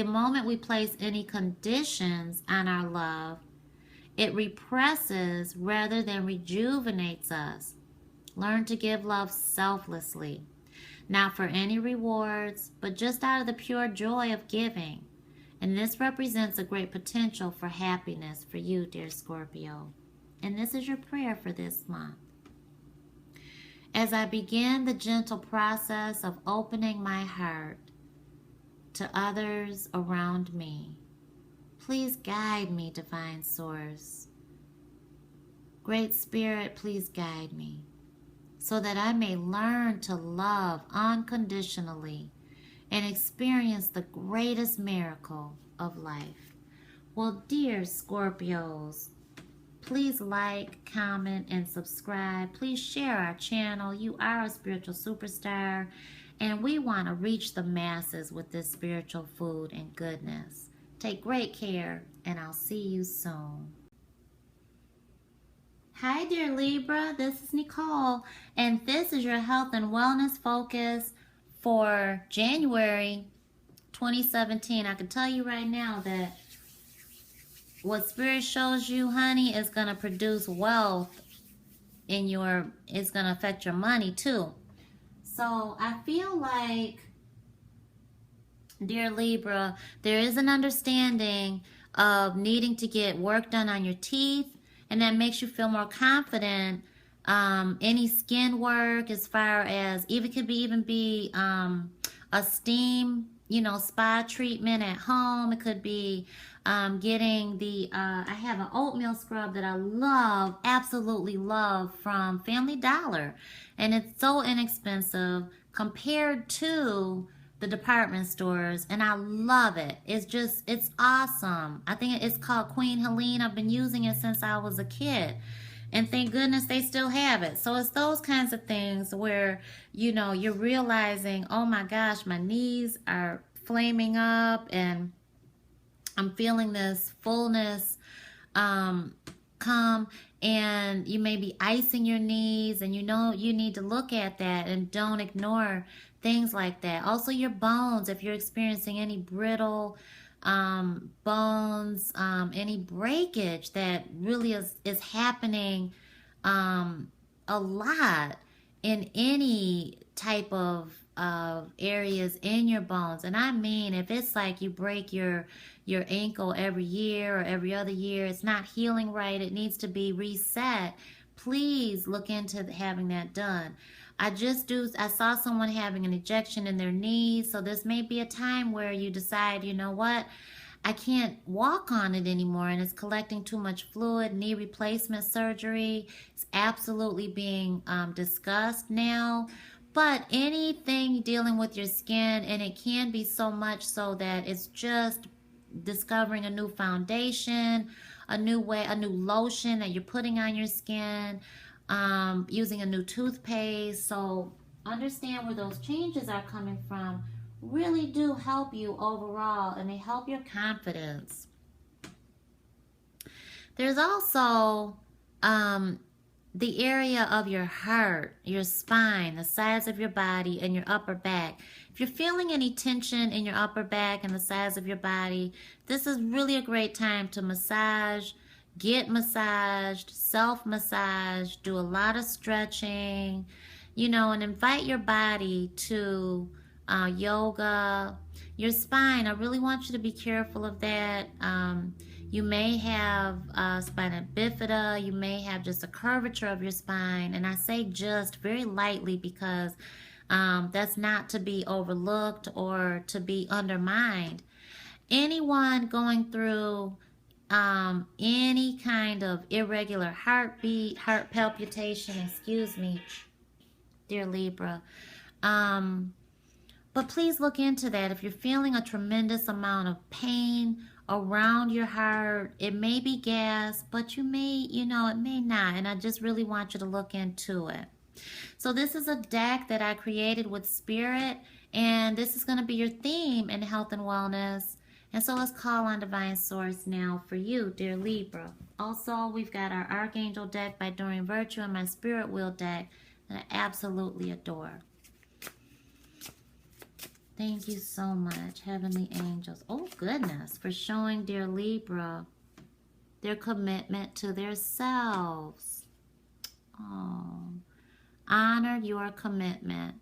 moment we place any conditions on our love, it represses rather than rejuvenates us. Learn to give love selflessly, not for any rewards, but just out of the pure joy of giving. And this represents a great potential for happiness for you, dear Scorpio. And this is your prayer for this month. As I begin the gentle process of opening my heart to others around me, please guide me, Divine Source. Great Spirit, please guide me so that I may learn to love unconditionally and experience the greatest miracle of life. Well, dear Scorpios, Please like, comment, and subscribe. Please share our channel. You are a spiritual superstar, and we want to reach the masses with this spiritual food and goodness. Take great care, and I'll see you soon. Hi, dear Libra. This is Nicole, and this is your health and wellness focus for January 2017. I can tell you right now that what Spirit shows you, honey, is going to produce wealth in your, it's going to affect your money too. So I feel like, dear Libra, there is an understanding of needing to get work done on your teeth, and that makes you feel more confident. Any skin work, as far as even be a steam, spa treatment at home. It could be getting the, I have an oatmeal scrub that I love, absolutely love, from Family Dollar. And it's so inexpensive compared to the department stores. And I love it. It's awesome. I think it's called Queen Helene. I've been using it since I was a kid. And thank goodness they still have it. So it's those kinds of things where, you're realizing, oh my gosh, my knees are flaming up and I'm feeling this fullness come, and you may be icing your knees, and you need to look at that and don't ignore things like that. Also your bones, if you're experiencing any brittle bones, any breakage that really is happening a lot in any type of areas in your bones. And I mean, if it's like you break your ankle every year or every other year, it's not healing right, it needs to be reset, please look into having that done. I saw someone having an ejection in their knees, so this may be a time where you decide, you know what, I can't walk on it anymore and it's collecting too much fluid. Knee replacement surgery is absolutely being discussed now. But anything dealing with your skin, and it can be so much so that it's just discovering a new foundation, a new lotion that you're putting on your skin, using a new toothpaste. So understand where those changes are coming from really do help you overall, and they help your confidence. There's also the area of your heart, your spine, the sides of your body, and your upper back. If you're feeling any tension in your upper back and the sides of your body, this is really a great time to massage, get massaged, self-massage, do a lot of stretching, and invite your body to yoga. Your spine, I really want you to be careful of that. You may have spina bifida, you may have just a curvature of your spine, and I say just very lightly because that's not to be overlooked or to be undermined. Anyone going through any kind of irregular heartbeat, heart palpitation, excuse me, dear Libra, but please look into that. If you're feeling a tremendous amount of pain around your heart, it may be gas, but it may not. And I just really want you to look into it. So this is a deck that I created with Spirit, and this is going to be your theme in health and wellness. And so let's call on Divine Source now for you, dear Libra. Also, we've got our Archangel deck by Doreen Virtue and my Spirit Wheel deck that I absolutely adore. Thank you so much, Heavenly Angels. Oh, goodness, for showing dear Libra their commitment to themselves. Oh, honor your commitment.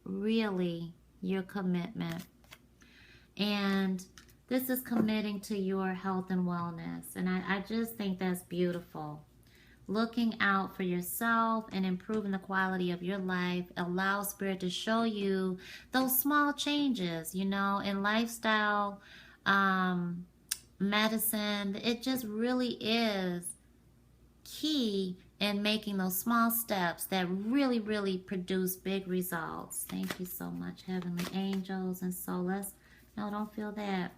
Really, your commitment. And this is committing to your health and wellness. And I just think that's beautiful. Looking out for yourself and improving the quality of your life. Allow Spirit to show you those small changes, in lifestyle, medicine. It just really is key in making those small steps that really, really produce big results. Thank you so much, Heavenly Angels. And so don't feel that.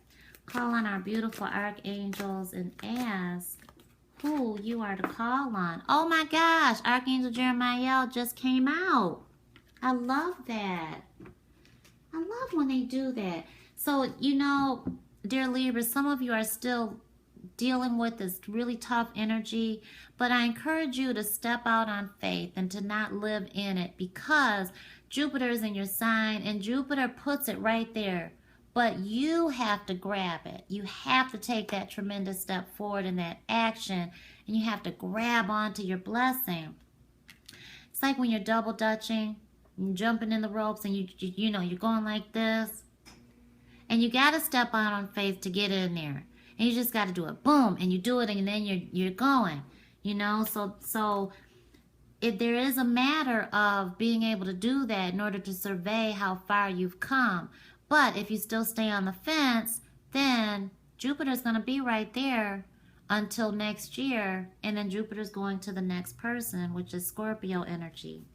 Call on our beautiful archangels and ask who you are to call on. Oh my gosh, Archangel Jeremiah just came out. I love that. I love when they do that. So, you know, dear Libra, some of you are still dealing with this really tough energy, but I encourage you to step out on faith and to not live in it, because Jupiter is in your sign and Jupiter puts it right there. But you have to grab it. You have to take that tremendous step forward in that action, and you have to grab onto your blessing. It's like when you're double dutching, you're jumping in the ropes, and you know, you're going like this, and you got to step out on faith to get in there. And you just got to do it. Boom. And you do it, and then you're going. You know, so if there is a matter of being able to do that in order to survey how far you've come. But if you still stay on the fence, then Jupiter's going to be right there until next year. And then Jupiter's going to the next person, which is Scorpio energy.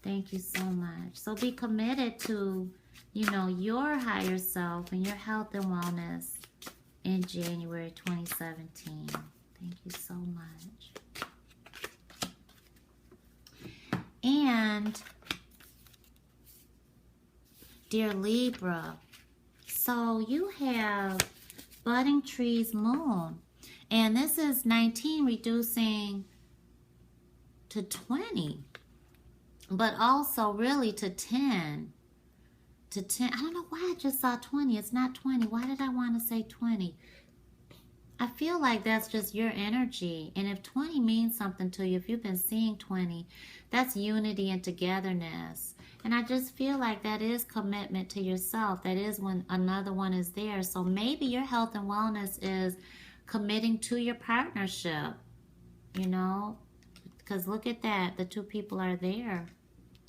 Thank you so much. So be committed to, you know, your higher self and your health and wellness in January 2017. Thank you so much. And dear Libra, so you have budding trees moon, and this is 19 reducing to 20, but also really to 10. To 10. I don't know why I just saw 20. It's not 20. Why did I want to say 20? I feel like that's just your energy. And if 20 means something to you, if you've been seeing 20, that's unity and togetherness. And I just feel like that is commitment to yourself. That is when another one is there. So maybe your health and wellness is committing to your partnership, you know, because look at that. The two people are there.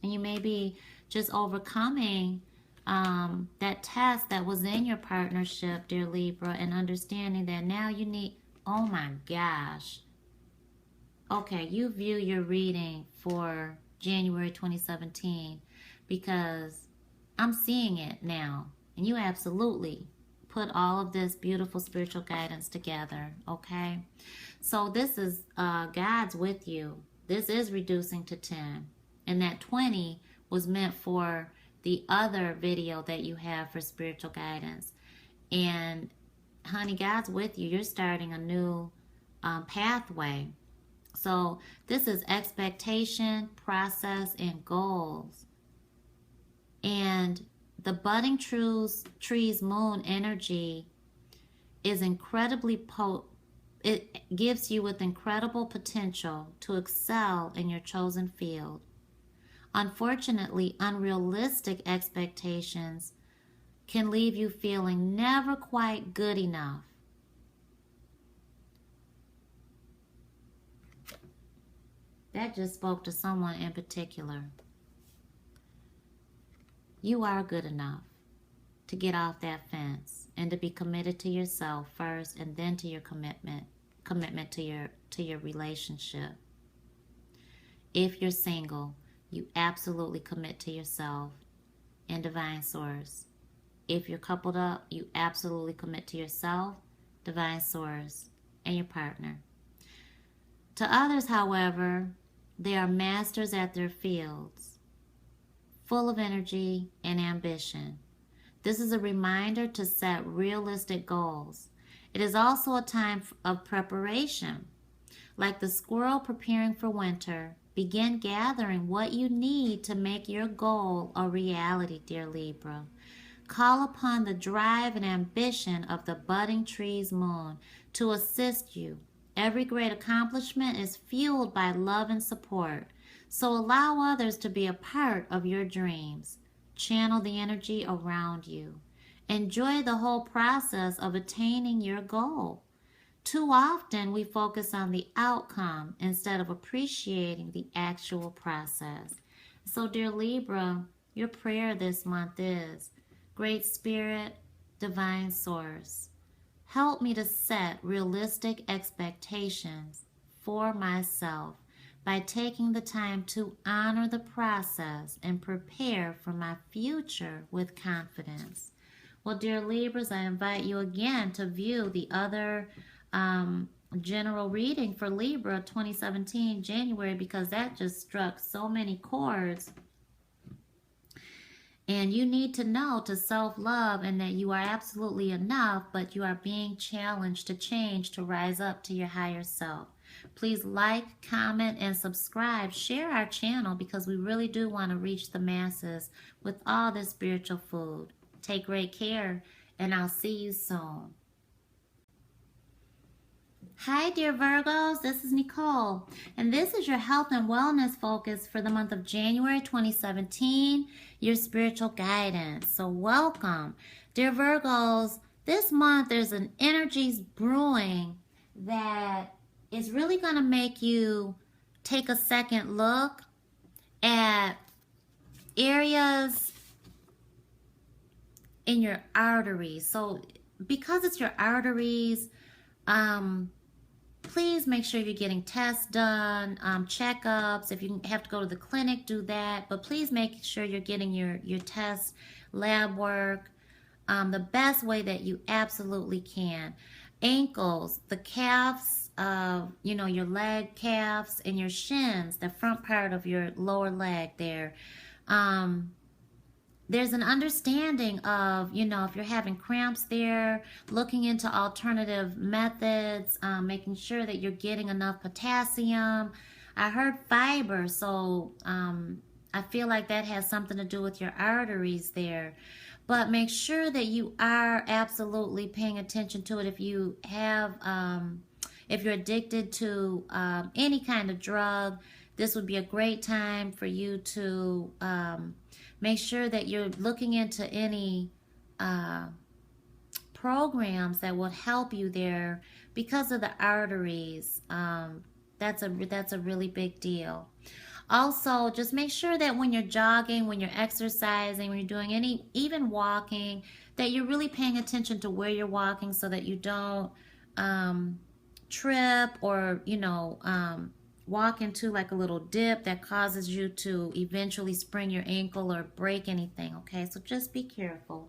And you may be just overcoming that test that was in your partnership, dear Libra, and understanding that now you need, oh my gosh. Okay, you view your reading for January 2017 because I'm seeing it now. And you absolutely put all of this beautiful spiritual guidance together, okay? So this is God's with you. This is reducing to 10. And that 20 was meant for the other video that you have for spiritual guidance. And honey, God's with you. You're starting a new pathway. So this is expectation, process, and goals. And the budding trees moon energy is incredibly potent. It gives you with incredible potential to excel in your chosen field. Unfortunately, unrealistic expectations can leave you feeling never quite good enough. That just spoke to someone in particular. You are good enough to get off that fence and to be committed to yourself first, and then to your commitment to your relationship. If you're single, you absolutely commit to yourself and divine source. If you're coupled up, you absolutely commit to yourself, divine source, and your partner. To others, however, they are masters at their fields, full of energy and ambition. This is a reminder to set realistic goals. It is also a time of preparation. Like the squirrel preparing for winter, begin gathering what you need to make your goal a reality, dear Libra. Call upon the drive and ambition of the budding trees moon to assist you. Every great accomplishment is fueled by love and support. So allow others to be a part of your dreams. Channel the energy around you. Enjoy the whole process of attaining your goal. Too often we focus on the outcome instead of appreciating the actual process. So dear Libra, your prayer this month is, Great Spirit, Divine Source, help me to set realistic expectations for myself by taking the time to honor the process and prepare for my future with confidence. Well, dear Libras, I invite you again to view the other general reading for Libra 2017 January, because that just struck so many chords. And you need to know to self-love and that you are absolutely enough, but you are being challenged to change, to rise up to your higher self. Please like, comment, and subscribe. Share our channel because we really do want to reach the masses with all this spiritual food. Take great care, and I'll see you soon. Hi dear Virgos, this is Nicole, and this is your health and wellness focus for the month of January 2017, your spiritual guidance. So welcome. Dear Virgos, this month there's an energies brewing that is really going to make you take a second look at areas in your arteries. So because it's your arteries, please make sure you're getting tests done, checkups. If you have to go to the clinic, do that. But please make sure you're getting your tests, lab work, the best way that you absolutely can. Ankles, the calves, your leg calves, and your shins, the front part of your lower leg there. There's an understanding of, if you're having cramps there, looking into alternative methods, making sure that you're getting enough potassium. I heard fiber, so I feel like that has something to do with your arteries there. But make sure that you are absolutely paying attention to it. If you have, if you're addicted to any kind of drug, this would be a great time for you to make sure that you're looking into any programs that will help you there because of the arteries. That's a really big deal. Also, just make sure that when you're jogging, when you're exercising, when you're doing even walking, that you're really paying attention to where you're walking so that you don't trip or, walk into like a little dip that causes you to eventually sprain your ankle or break anything, okay? So just be careful.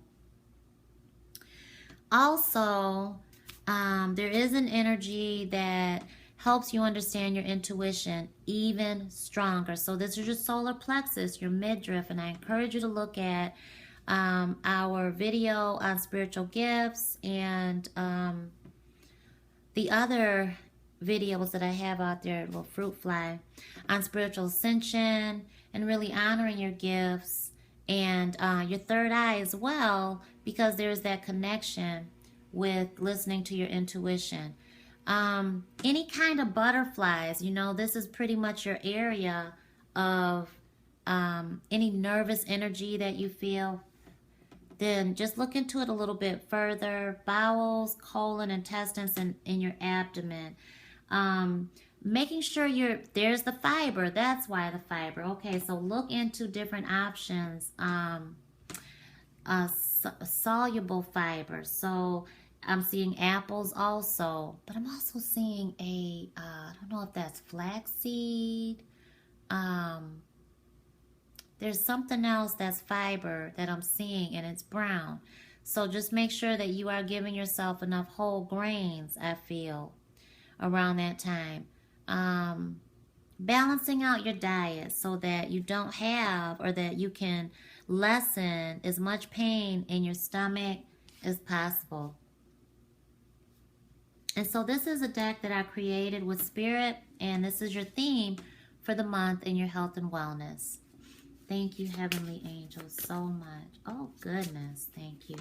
Also, there is an energy that helps you understand your intuition even stronger. So this is your solar plexus, your midriff, and I encourage you to look at our video on spiritual gifts and the other videos that I have out there, will fruit fly, on spiritual ascension and really honoring your gifts and your third eye as well, because there's that connection with listening to your intuition. Any kind of butterflies, this is pretty much your area of any nervous energy that you feel. Then just look into it a little bit further. Bowels, colon, intestines, and in your abdomen. Making sure there's the fiber. That's why the fiber. Okay, so look into different options. Soluble fiber. So I'm seeing apples also, but I'm also seeing I don't know if that's flaxseed. There's something else that's fiber that I'm seeing, and it's brown. So just make sure that you are giving yourself enough whole grains, I feel, around that time. Balancing out your diet so that you don't have, or that you can lessen as much pain in your stomach as possible. And so this is a deck that I created with Spirit, and this is your theme for the month in your health and wellness. Thank you, Heavenly Angels, so much. Oh, goodness, thank you.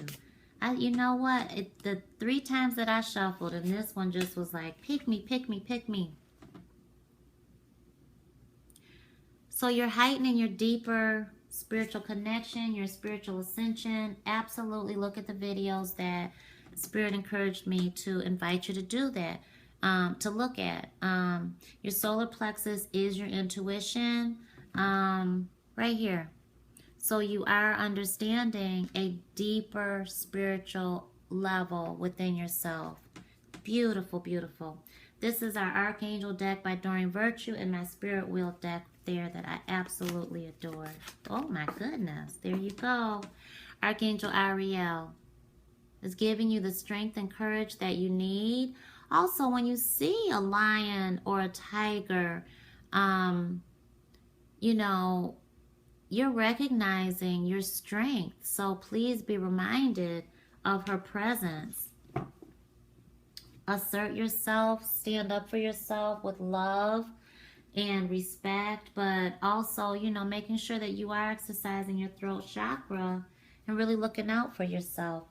You know what? The 3 times that I shuffled, and this one just was like, pick me, pick me, pick me. So you're heightening your deeper spiritual connection, your spiritual ascension. Absolutely look at the videos that Spirit encouraged me to invite you to do that, to look at. Your solar plexus is your intuition, right here. So you are understanding a deeper spiritual level within yourself. Beautiful, beautiful. This is our Archangel deck by Doreen Virtue and my Spirit Wheel deck there that I absolutely adore. Oh my goodness. There you go. Archangel Ariel is giving you the strength and courage that you need. Also, when you see a lion or a tiger, you know, you're recognizing your strength. So please be reminded of her presence. Assert yourself, stand up for yourself with love and respect, but also, you know, making sure that you are exercising your throat chakra and really looking out for yourself.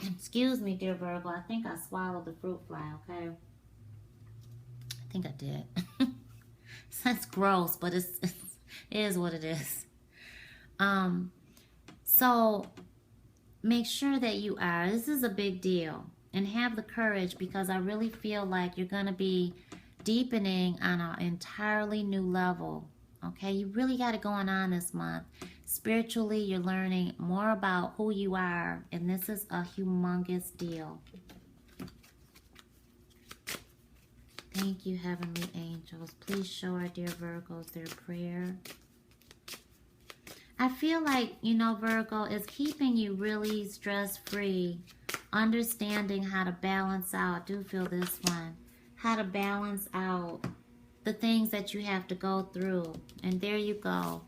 Excuse me, dear Virgo. I think I swallowed the fruit fly, okay? I think I did. That's gross, but it is what it is. So make sure that you are. This is a big deal. And have the courage, because I really feel like you're going to be deepening on an entirely new level. Okay, you really got it going on this month. Spiritually, you're learning more about who you are, and this is a humongous deal. Thank you, heavenly angels. Please show our dear Virgos their prayer. I feel like, you know, Virgo, is keeping you really stress-free, understanding how to balance out. I do feel this one. How to balance out the things that you have to go through. And there you go.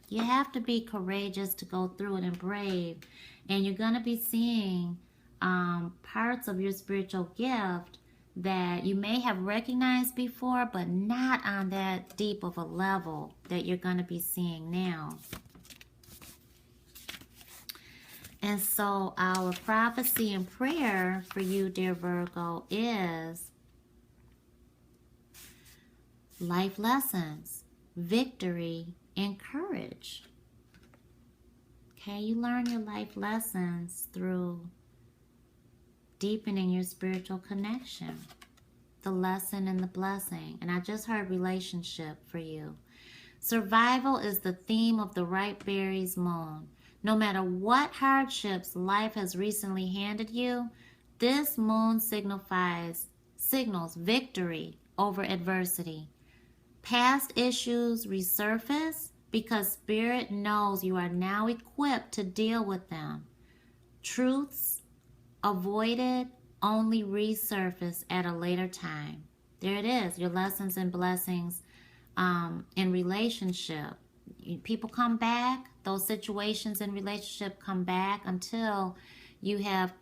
You have to be courageous to go through it and brave. And you're going to be seeing parts of your spiritual gift that you may have recognized before, but not on that deep of a level that you're going to be seeing now. And so our prophecy and prayer for you, dear Virgo, is life lessons, victory, and courage. Okay, you learn your life lessons through deepening your spiritual connection. The lesson and the blessing. And I just heard relationship for you. Survival is the theme of the ripe berries moon. No matter what hardships life has recently handed you, this moon signals victory over adversity. Past issues resurface because Spirit knows you are now equipped to deal with them. Truths avoided only resurface at a later time. There it is, your lessons and blessings in relationship. People come back, those situations in relationship come back until you have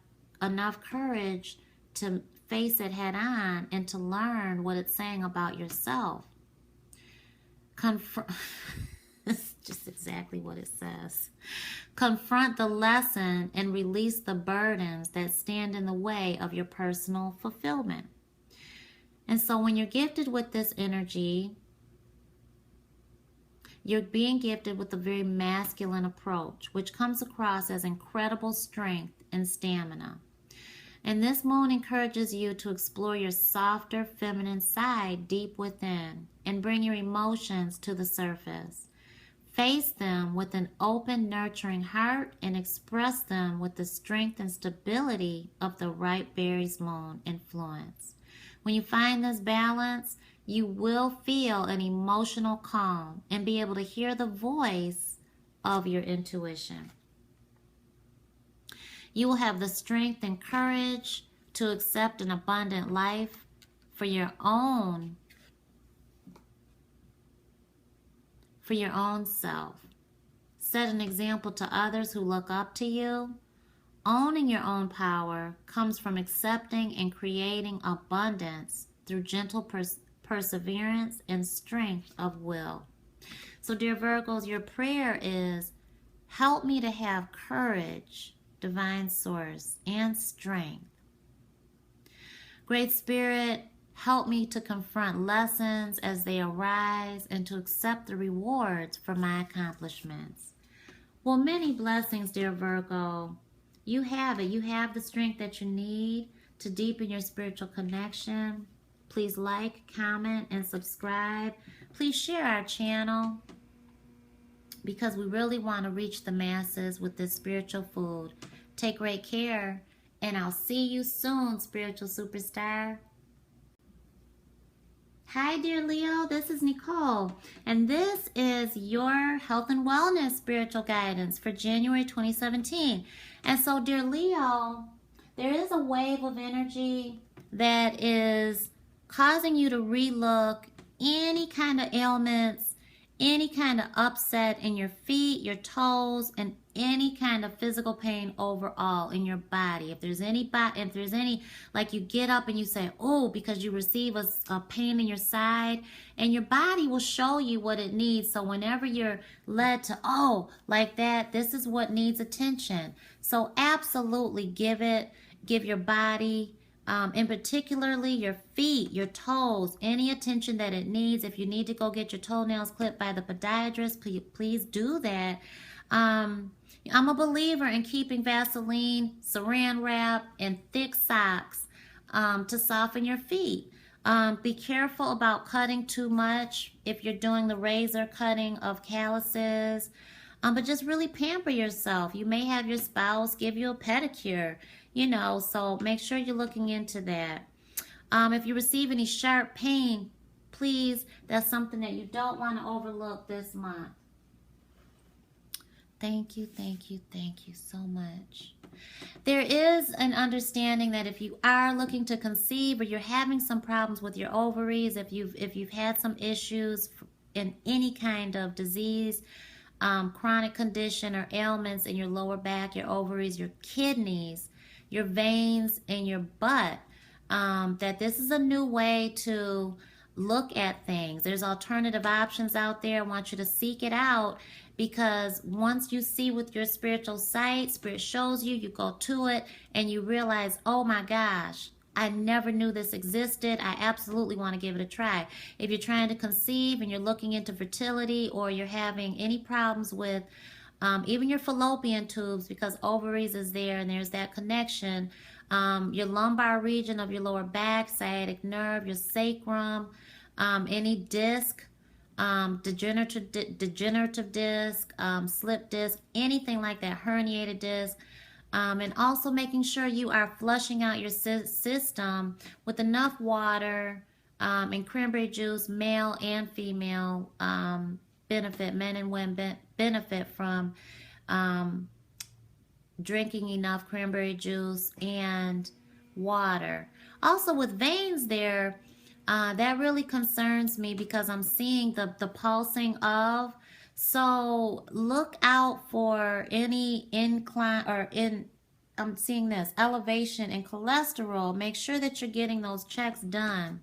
enough courage to face it head on and to learn what it's saying about yourself. It's just exactly what it says. Confront the lesson and release the burdens that stand in the way of your personal fulfillment. And so when you're gifted with this energy, you're being gifted with a very masculine approach, which comes across as incredible strength and stamina. And this moon encourages you to explore your softer feminine side deep within and bring your emotions to the surface. Face them with an open, nurturing heart and express them with the strength and stability of the ripe berries moon influence. When you find this balance, you will feel an emotional calm and be able to hear the voice of your intuition. You will have the strength and courage to accept an abundant life for your own self. Set an example to others who look up to you. Owning your own power comes from accepting and creating abundance through gentle perseverance and strength of will. So, dear Virgos, your prayer is, help me to have courage, divine source, and strength. Great Spirit, help me to confront lessons as they arise and to accept the rewards for my accomplishments. Well, many blessings, dear Virgo. You have it. You have the strength that you need to deepen your spiritual connection. Please like, comment, and subscribe. Please share our channel because we really want to reach the masses with this spiritual food. Take great care, and I'll see you soon, spiritual superstar. Hi, dear Leo. This is Nicole, and this is your health and wellness spiritual guidance for January 2017. And so, dear Leo, there is a wave of energy that is causing you to relook any kind of ailments, any kind of upset in your feet, your toes, and any kind of physical pain overall in your body. If there's any, like you get up and you say, oh, because you receive a pain in your side, and your body will show you what it needs. So whenever you're led to, oh, like that, this is what needs attention. So absolutely give your body, in particularly your feet, your toes, any attention that it needs. If you need to go get your toenails clipped by the podiatrist, please do that. I'm a believer in keeping Vaseline, saran wrap, and thick socks to soften your feet. Be careful about cutting too much if you're doing the razor cutting of calluses. But just really pamper yourself. You may have your spouse give you a pedicure, so make sure you're looking into that. If you receive any sharp pain, please, that's something that you don't want to overlook this month. Thank you so much. There is an understanding that if you are looking to conceive, or you're having some problems with your ovaries, if you've had some issues in any kind of disease, chronic condition or ailments in your lower back, your ovaries, your kidneys, your veins, and your butt, that this is a new way to look at things. There's alternative options out there. I want you to seek it out, because once you see with your spiritual sight, Spirit shows you, you go to it, and you realize, oh my gosh, I never knew this existed. I absolutely want to give it a try. If you're trying to conceive and you're looking into fertility, or you're having any problems with even your fallopian tubes, because ovaries is there and there's that connection, your lumbar region of your lower back, sciatic nerve, your sacrum, any disc, degenerative disc, slip disc, anything like that, herniated disc. And also making sure you are flushing out your system with enough water and cranberry juice. Male and female benefit, men and women benefit from drinking enough cranberry juice and water. Also with veins there, that really concerns me, because I'm seeing the pulsing of. So look out for any I'm seeing this elevation in cholesterol. Make sure that you're getting those checks done.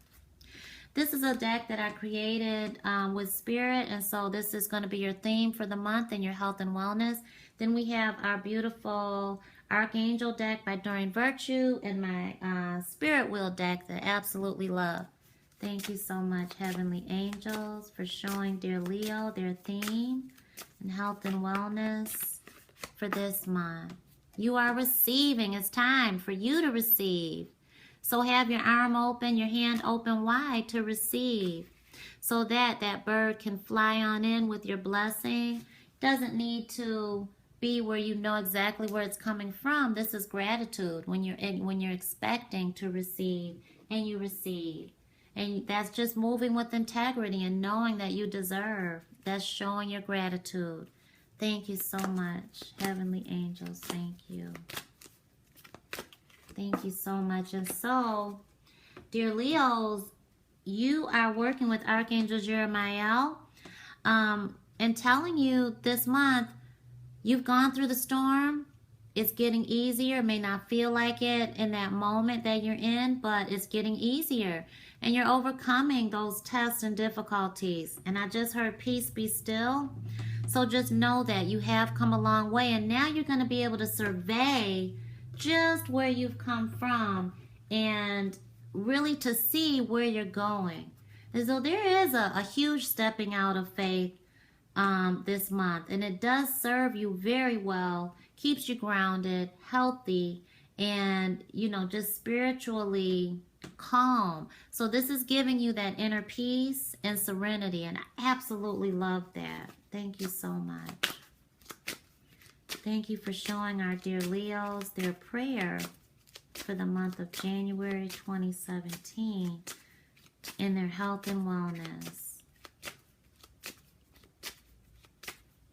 This is a deck that I created with Spirit, and so this is going to be your theme for the month and your health and wellness. Then we have our beautiful Archangel deck by Doreen Virtue, and my Spirit Wheel deck that I absolutely love. Thank you so much, Heavenly Angels, for showing dear Leo their theme and health and wellness for this month. You are receiving. It's time for you to receive. So have your arm open, your hand open wide to receive, so that that bird can fly on in with your blessing. Doesn't need to be where you know exactly where it's coming from. This is gratitude when you're expecting to receive and you receive. And that's just moving with integrity and knowing that you deserve. That's showing your gratitude. Thank you so much, Heavenly Angels. Thank you. Thank you so much. And so, dear Leos, you are working with Archangel Jeremiah and telling you this month, you've gone through the storm. It's getting easier. It may not feel like it in that moment that you're in, but it's getting easier. And you're overcoming those tests and difficulties. And I just heard peace be still. So just know that you have come a long way. And now you're going to be able to survey just where you've come from and really to see where you're going. And so there is a huge stepping out of faith this month. And it does serve you very well. Keeps you grounded, healthy, and, just spiritually calm. So this is giving you that inner peace and serenity, and I absolutely love that. Thank you so much. Thank you for showing our dear Leos their prayer for the month of January 2017 in their health and wellness.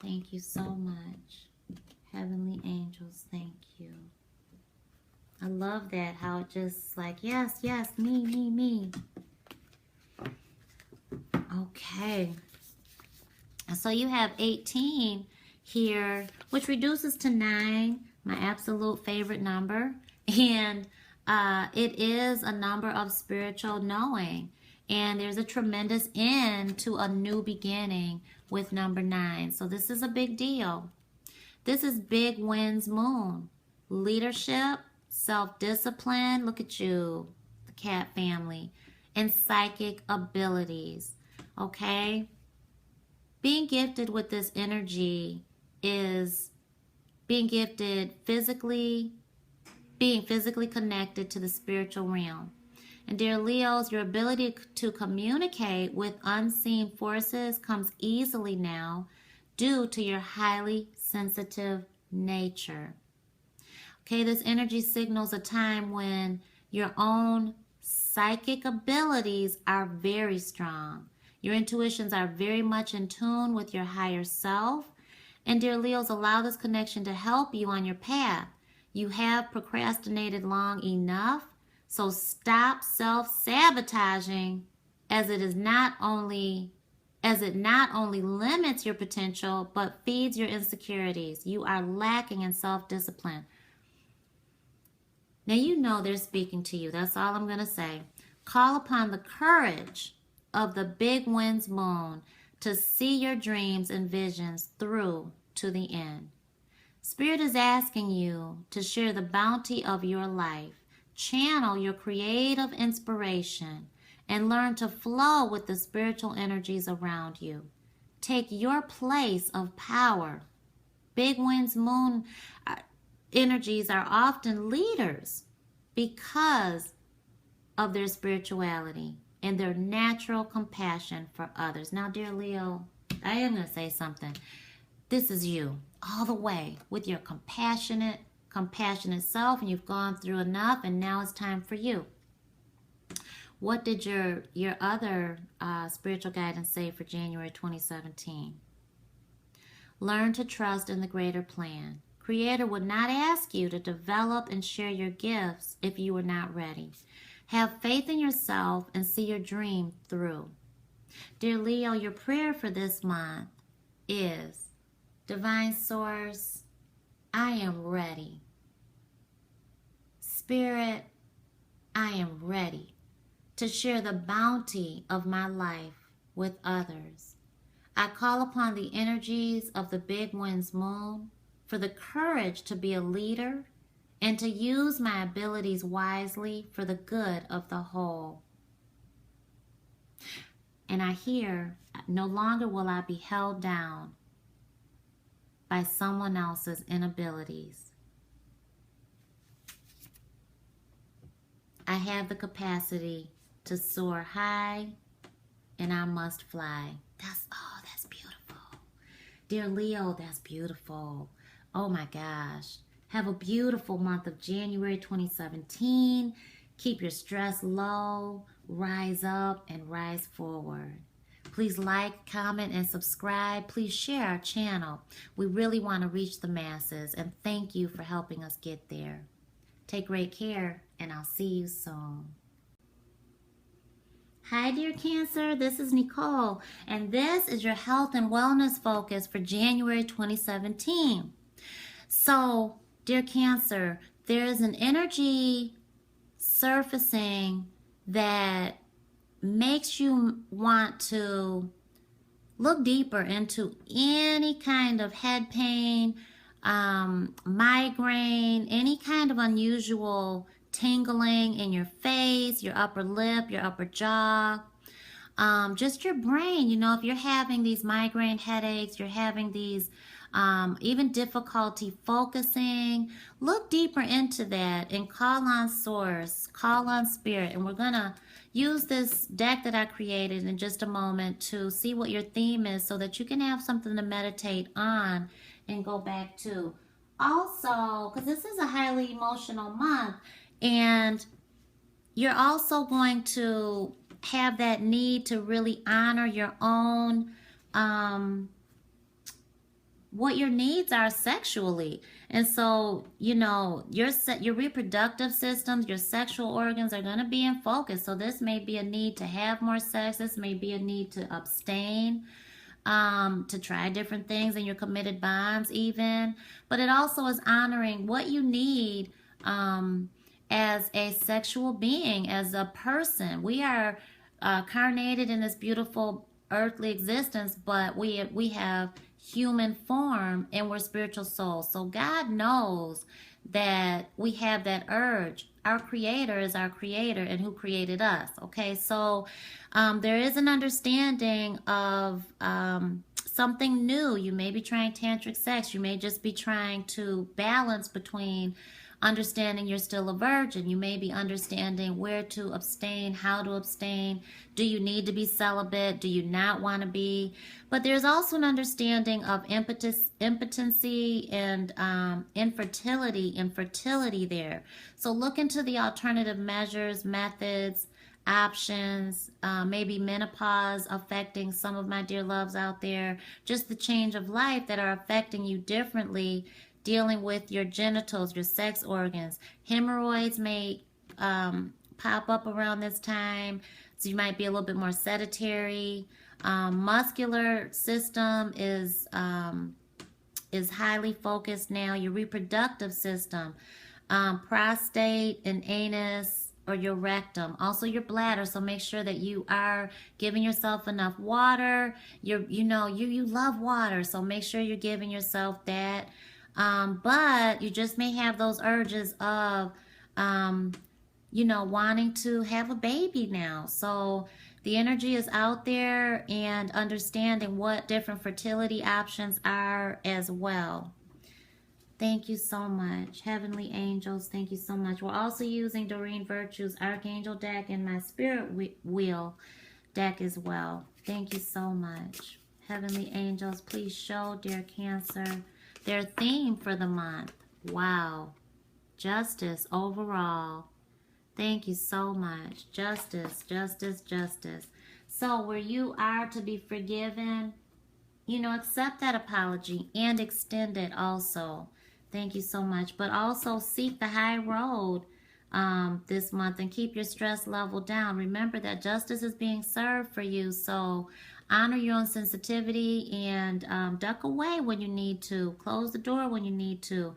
Thank you so much. Heavenly Angels, thank you. I love that, how it just like, yes, yes, me. Okay. So you have 18 here, which reduces to 9, my absolute favorite number. And it is a number of spiritual knowing. And there's a tremendous end to a new beginning with number 9. So this is a big deal. This is big wins moon. Leadership, self-discipline, look at you, the cat family, and psychic abilities, okay? Being gifted with this energy is being gifted physically, being physically connected to the spiritual realm. And dear Leos, your ability to communicate with unseen forces comes easily now due to your highly sensitive nature. Okay, this energy signals a time when your own psychic abilities are very strong. Your intuitions are very much in tune with your higher self. And dear Leos, allow this connection to help you on your path. You have procrastinated long enough, so stop self-sabotaging as it not only limits your potential, but feeds your insecurities. You are lacking in self-discipline. Now you know they're speaking to you. That's all I'm going to say. Call upon the courage of the big winds moon to see your dreams and visions through to the end. Spirit is asking you to share the bounty of your life, channel your creative inspiration, and learn to flow with the spiritual energies around you. Take your place of power. Big winds moon energies are often leaders because of their spirituality and their natural compassion for others. Now, dear Leo, I am going to say something. This is you all the way with your compassionate self, and you've gone through enough, and now it's time for you. What did your other spiritual guidance say for January 2017? Learn to trust in the greater plan. Creator would not ask you to develop and share your gifts if you were not ready. Have faith in yourself and see your dream through. Dear Leo, your prayer for this month is, Divine Source, I am ready. Spirit, I am ready to share the bounty of my life with others. I call upon the energies of the big winds moon for the courage to be a leader and to use my abilities wisely for the good of the whole. And I hear, no longer will I be held down by someone else's inabilities. I have the capacity to soar high, and I must fly. That's beautiful. Dear Leo, that's beautiful. Oh my gosh. Have a beautiful month of January 2017. Keep your stress low, rise up, and rise forward. Please like, comment, and subscribe. Please share our channel. We really want to reach the masses, and thank you for helping us get there. Take great care, and I'll see you soon. Hi, dear Cancer. This is Nicole, and this is your health and wellness focus for January 2017. So, dear Cancer, there is an energy surfacing that makes you want to look deeper into any kind of head pain, migraine, any kind of unusual tingling in your face, your upper lip, your upper jaw, just your brain. You know, if you're having these migraine headaches, you're having these even difficulty focusing, look deeper into that and call on Source, call on Spirit. And we're going to use this deck that I created in just a moment to see what your theme is so that you can have something to meditate on and go back to. Also, because this is a highly emotional month, and you're also going to have that need to really honor your own what your needs are sexually. And so, you know, your reproductive systems, your sexual organs are going to be in focus. So this may be a need to have more sex. This may be a need to abstain, to try different things in your committed bonds even. But it also is honoring what you need as a sexual being, as a person. We are carnated in this beautiful earthly existence, but we have human form and we're spiritual souls. So God knows that we have that urge. Our creator is our creator and who created us. Okay, so there is an understanding of something new. You may be trying tantric sex. You may just be trying to balance between understanding you're still a virgin. You may be understanding where to abstain, how to abstain. Do you need to be celibate? Do you not want to be? But there's also an understanding of impotency and infertility and fertility there. So look into the alternative measures, methods, options, maybe menopause affecting some of my dear loves out there. Just the change of life that are affecting you differently, dealing with your genitals, your sex organs. Hemorrhoids may pop up around this time, so you might be a little bit more sedentary. Muscular system is highly focused now. Your reproductive system, prostate and anus, or your rectum, also your bladder. So make sure that you are giving yourself enough water. You love water, so make sure you're giving yourself that. But you just may have those urges of, wanting to have a baby now. So the energy is out there, and understanding what different fertility options are as well. Thank you so much. Heavenly angels, thank you so much. We're also using Doreen Virtue's Archangel deck and my Spirit Wheel deck as well. Thank you so much. Heavenly angels, please show dear Cancer their theme for the month. Wow. Justice overall. Thank you so much. Justice, justice, justice. So where you are to be forgiven, accept that apology and extend it also. Thank you so much. But also seek the high road this month and keep your stress level down. Remember that justice is being served for you. So honor your own sensitivity and duck away when you need to. Close the door when you need to.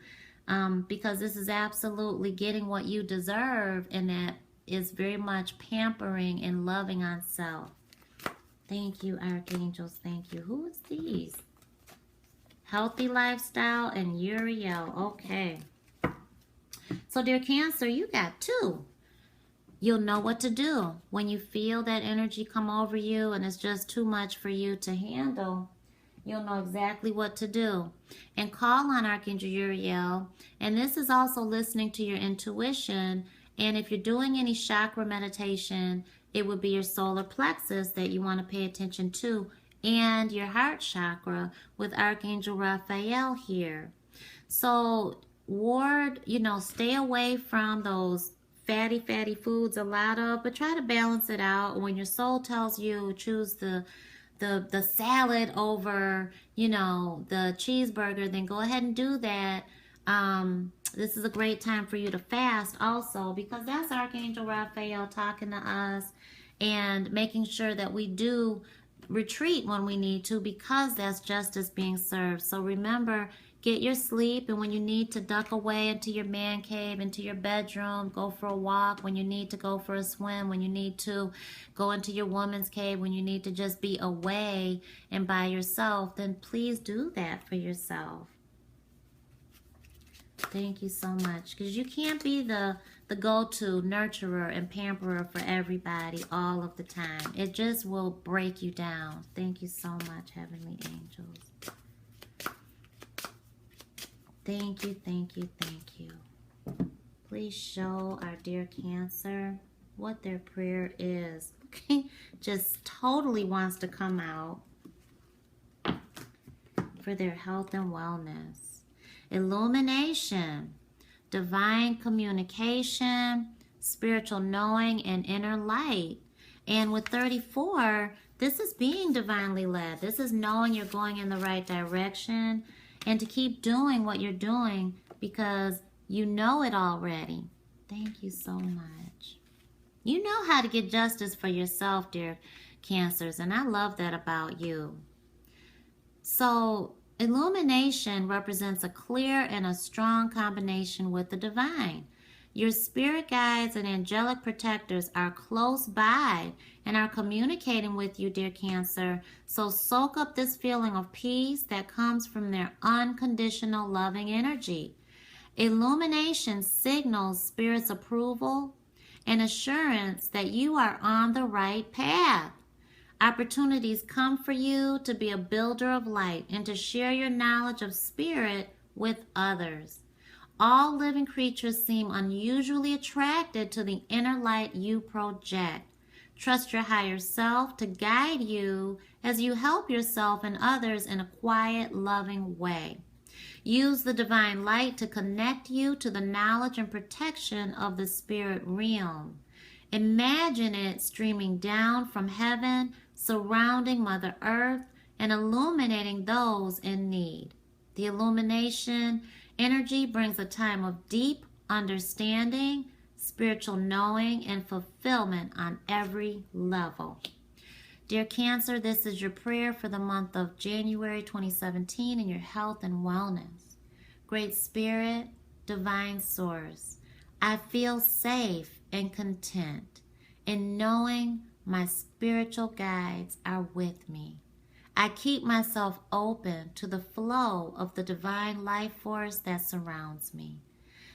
Because this is absolutely getting what you deserve, and that is very much pampering and loving on self. Thank you, archangels. Thank you. Who is these? Healthy lifestyle and Uriel. Okay. So, dear Cancer, you got two. You'll know what to do when you feel that energy come over you and it's just too much for you to handle. You'll know exactly what to do. And call on Archangel Uriel. And this is also listening to your intuition. And if you're doing any chakra meditation, it would be your solar plexus that you want to pay attention to, and your heart chakra with Archangel Raphael here. So stay away from those fatty foods, a lot of, but try to balance it out. When your soul tells you choose the salad over, the cheeseburger, then go ahead and do that. This is a great time for you to fast also, because that's Archangel Raphael talking to us and making sure that we do retreat when we need to, because that's justice being served. So remember, get your sleep, and when you need to duck away into your man cave, into your bedroom, go for a walk, when you need to go for a swim, when you need to go into your woman's cave, when you need to just be away and by yourself, then please do that for yourself. Thank you so much, because you can't be the go-to nurturer and pamperer for everybody all of the time. It just will break you down. Thank you so much, heavenly angels. Thank you, thank you, thank you. Please show our dear Cancer what their prayer is. Okay, just totally wants to come out for their health and wellness. Illumination, divine communication, spiritual knowing, and inner light. And with 34, this is being divinely led. This is knowing you're going in the right direction. and to keep doing what you're doing because you know it already. Thank you so much. You know how to get justice for yourself, dear Cancers, and I love that about you. So, illumination represents a clear and a strong combination with the divine. Your spirit guides and angelic protectors are close by and are communicating with you, dear Cancer. So soak up this feeling of peace that comes from their unconditional loving energy. Illumination signals Spirit's approval and assurance that you are on the right path. Opportunities come for you to be a builder of light and to share your knowledge of Spirit with others. All living creatures seem unusually attracted to the inner light you project. Trust your higher self to guide you as you help yourself and others in a quiet, loving way. Use the divine light to connect you to the knowledge and protection of the spirit realm. Imagine it streaming down from heaven, surrounding Mother Earth, and illuminating those in need. The illumination energy brings a time of deep understanding, spiritual knowing, and fulfillment on every level. Dear Cancer, this is your prayer for the month of January 2017 and your health and wellness. Great Spirit, Divine Source, I feel safe and content in knowing my spiritual guides are with me. I keep myself open to the flow of the divine life force that surrounds me.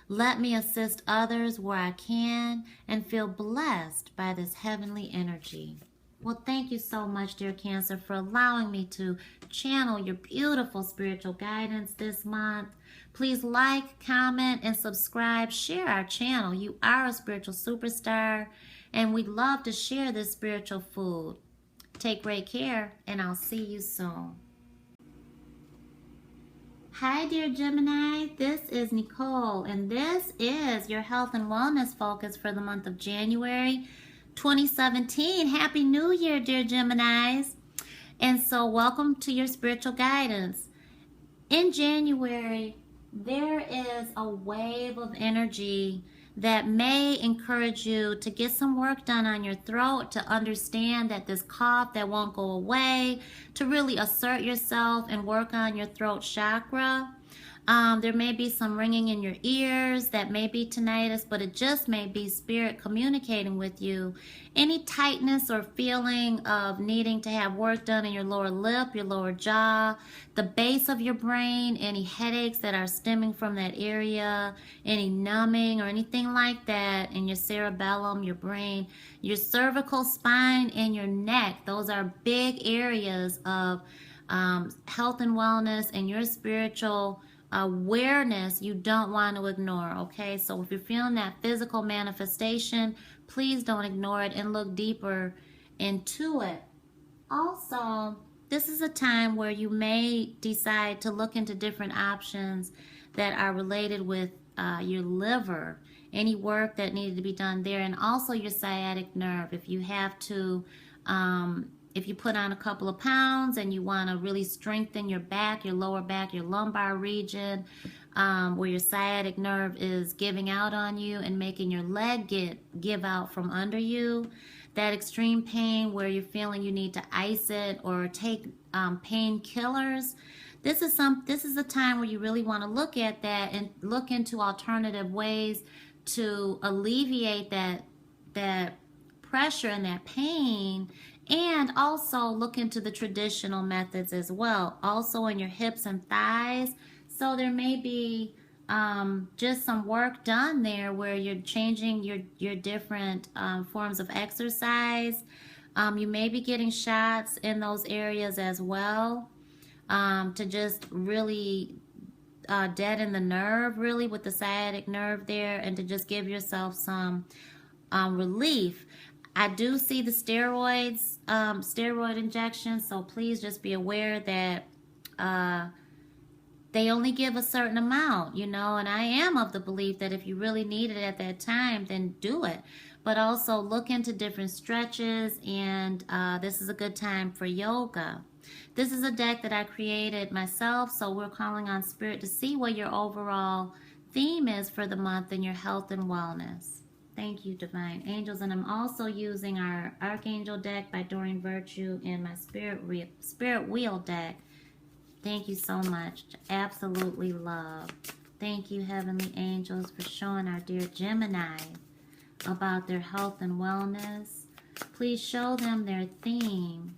Let me assist others where I can and feel blessed by this heavenly energy. Well, thank you so much, dear Cancer, for allowing me to channel your beautiful spiritual guidance this month. Please like, comment, and subscribe. Share our channel. You are a spiritual superstar, and we'd love to share this spiritual food. Take great care, and I'll see you soon. Hi, dear Gemini. This is Nicole, and this is your health and wellness focus for the month of January 2017. Happy New Year, dear Geminis. And so welcome to your spiritual guidance. In January, there is a wave of energy that may encourage you to get some work done on your throat, to understand that this cough that won't go away, to really assert yourself and work on your throat chakra. There may be some ringing in your ears, that may be tinnitus, but it just may be spirit communicating with you. Any tightness or feeling of needing to have work done in your lower lip, your lower jaw, the base of your brain, any headaches that are stemming from that area, any numbing or anything like that in your cerebellum, your brain, your cervical spine, and your neck. Those are big areas of health and wellness and your spiritual awareness you don't want to ignore. Okay, so if you're feeling that physical manifestation, please don't ignore it and look deeper into it. Also, this is a time where you may decide to look into different options that are related with your liver, any work that needed to be done there, and also your sciatic nerve. If you have to if you put on a couple of pounds and you want to really strengthen your back, your lower back, your lumbar region, where your sciatic nerve is giving out on you and making your leg give out from under you, that extreme pain where you're feeling you need to ice it or take painkillers, this is a time where you really want to look at that and look into alternative ways to alleviate that pressure and that pain. And also look into the traditional methods as well, also in your hips and thighs. So there may be just some work done there where you're changing your different forms of exercise. You may be getting shots in those areas as well to just really deaden the nerve, really, with the sciatic nerve there, and to just give yourself some relief. I do see the steroid injections, so please just be aware that they only give a certain amount, and I am of the belief that if you really need it at that time, then do it. But also look into different stretches, and this is a good time for yoga. This is a deck that I created myself, so we're calling on Spirit to see what your overall theme is for the month in your health and wellness. Thank you, Divine Angels. And I'm also using our Archangel deck by Doreen Virtue and my Spirit Wheel deck. Thank you so much. Absolutely love. Thank you, Heavenly Angels, for showing our dear Gemini about their health and wellness. Please show them their theme,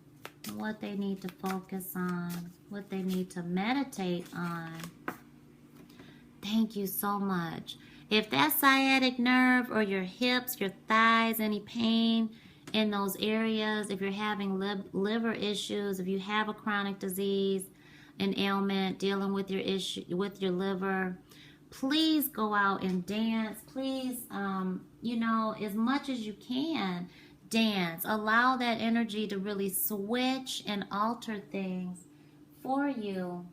what they need to focus on, what they need to meditate on. Thank you so much. If that sciatic nerve or your hips, your thighs, any pain in those areas, if you're having liver issues, if you have a chronic disease, an ailment dealing with your issue with your liver, please go out and dance. Please, you know, as much as you can, dance. Allow that energy to really switch and alter things for you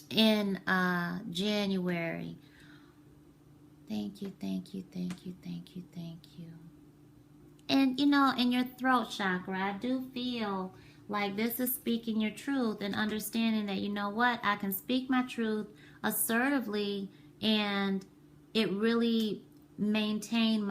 in January. Thank you, thank you, thank you, thank you, thank you. And, you know, in your throat chakra, I do feel like this is speaking your truth and understanding that, you know what, I can speak my truth assertively, and it really maintain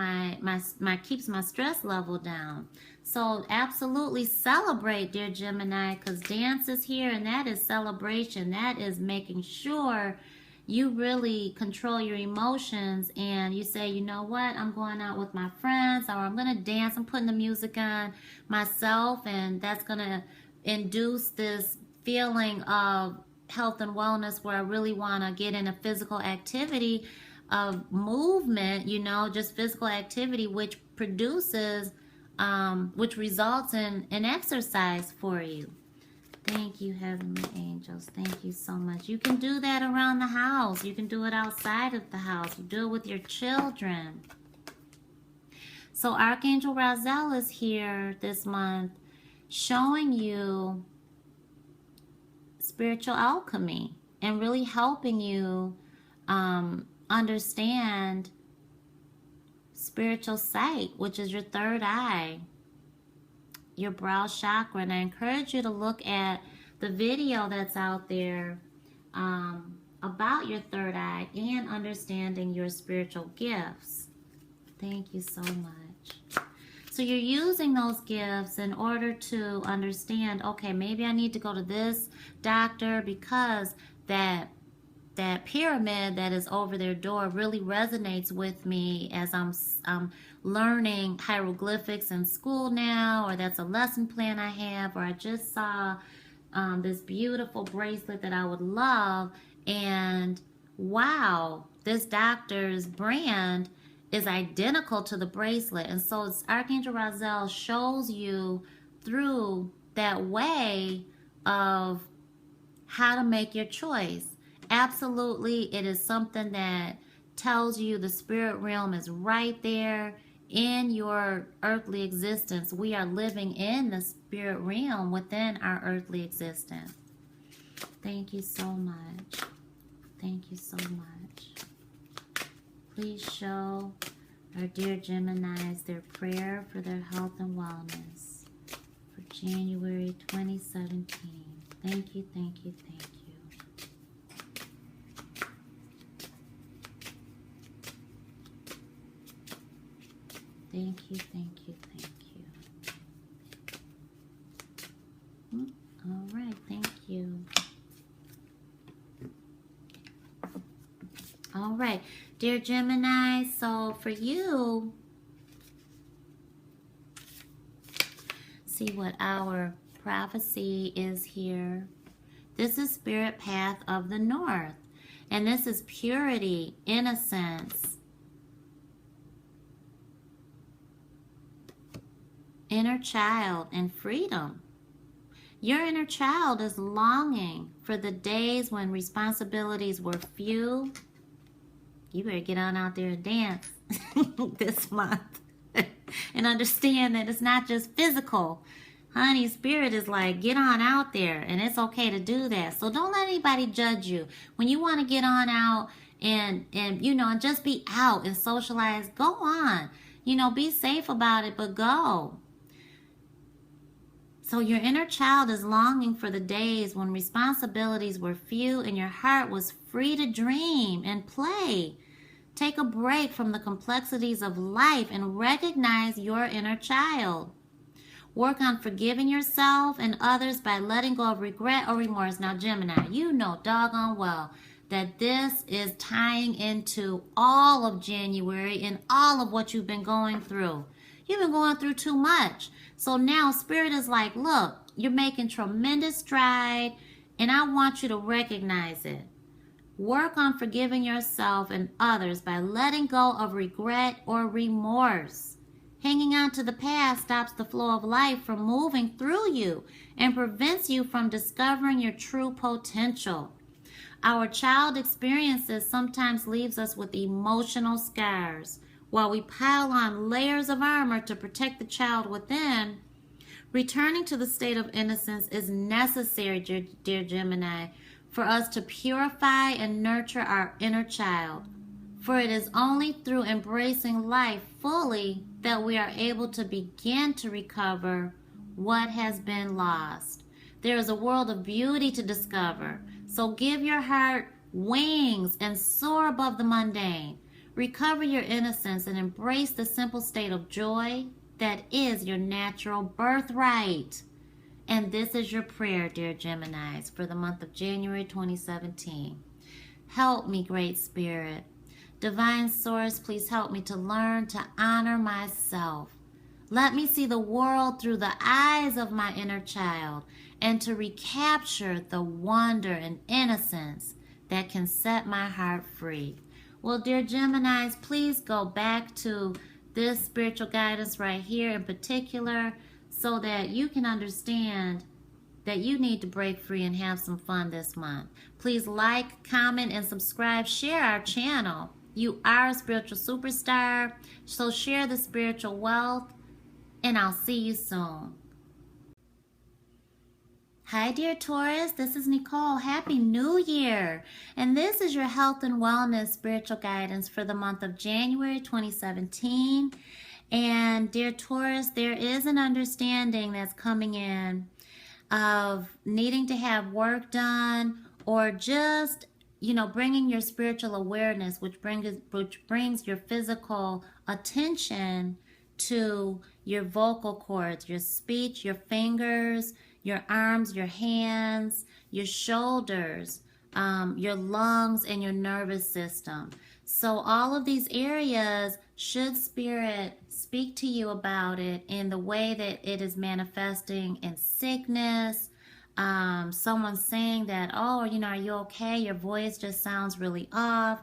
keeps my stress level down. So absolutely celebrate, dear Gemini, because dance is here, and that is celebration. That is making sure you really control your emotions, and you say, you know what, I'm going out with my friends, or I'm going to dance. I'm putting the music on myself, and that's going to induce this feeling of health and wellness where I really want to get in a physical activity of movement, you know, just physical activity, which produces, which results in an exercise for you. Thank you, Heavenly Angels. Thank you so much. You can do that around the house. You can do it outside of the house. You do it with your children. So Archangel Raziel is here this month showing you spiritual alchemy and really helping you understand spiritual sight, which is your third eye, your brow chakra. And I encourage you to look at the video that's out there about your third eye and understanding your spiritual gifts. Thank you so much. So you're using those gifts in order to understand, okay, maybe I need to go to this doctor because that pyramid that is over their door really resonates with me as I'm learning hieroglyphics in school now, or that's a lesson plan I have, or I just saw this beautiful bracelet that I would love, and wow, this doctor's brand is identical to the bracelet. And so it's Archangel Raziel shows you through that way of how to make your choice. Absolutely, it is something that tells you the spirit realm is right there in your earthly existence. We are living in the spirit realm within our earthly existence. Thank you so much. Thank you so much. Please show our dear Geminis their prayer for their health and wellness for January 2017. Thank you, thank you, thank you. Thank you, thank you, thank you. All right, thank you. All right, dear Gemini, so for you, see what our prophecy is here. This is Spirit Path of the North, and this is purity, innocence, inner child, and freedom. Your inner child is longing for the days when responsibilities were few. You better get on out there and dance this month and understand that it's not just physical. Honey, spirit is like, get on out there, and it's okay to do that. So don't let anybody judge you. When you want to get on out and you know, and just be out and socialize, go on. You know, be safe about it, but go. So your inner child is longing for the days when responsibilities were few and your heart was free to dream and play. Take a break from the complexities of life and recognize your inner child. Work on forgiving yourself and others by letting go of regret or remorse. Now, Gemini, you know doggone well that this is tying into all of January and all of what you've been going through. You've been going through too much. So now Spirit is like, look, you're making tremendous stride, and I want you to recognize it. Work on forgiving yourself and others by letting go of regret or remorse. Hanging on to the past stops the flow of life from moving through you and prevents you from discovering your true potential. Our child experiences sometimes leaves us with emotional scars. While we pile on layers of armor to protect the child within, returning to the state of innocence is necessary, dear Gemini, for us to purify and nurture our inner child. For it is only through embracing life fully that we are able to begin to recover what has been lost. There is a world of beauty to discover, so give your heart wings and soar above the mundane. Recover your innocence and embrace the simple state of joy that is your natural birthright. And this is your prayer, dear Geminis, for the month of January 2017. Help me, Great Spirit. Divine Source, please help me to learn to honor myself. Let me see the world through the eyes of my inner child and to recapture the wonder and innocence that can set my heart free. Well, dear Geminis, please go back to this spiritual guidance right here in particular so that you can understand that you need to break free and have some fun this month. Please like, comment, and subscribe. Share our channel. You are a spiritual superstar, so share the spiritual wealth, and I'll see you soon. Hi, dear Taurus. This is Nicole. Happy New Year. And this is your health and wellness spiritual guidance for the month of January 2017. And dear Taurus, there is an understanding that's coming in of needing to have work done or just, bringing your spiritual awareness, which brings your physical attention to your vocal cords, your speech, your fingers, your arms, your hands, your shoulders, your lungs, and your nervous system. So all of these areas, should Spirit speak to you about it in the way that it is manifesting in sickness, someone saying that, oh, are you okay? Your voice just sounds really off,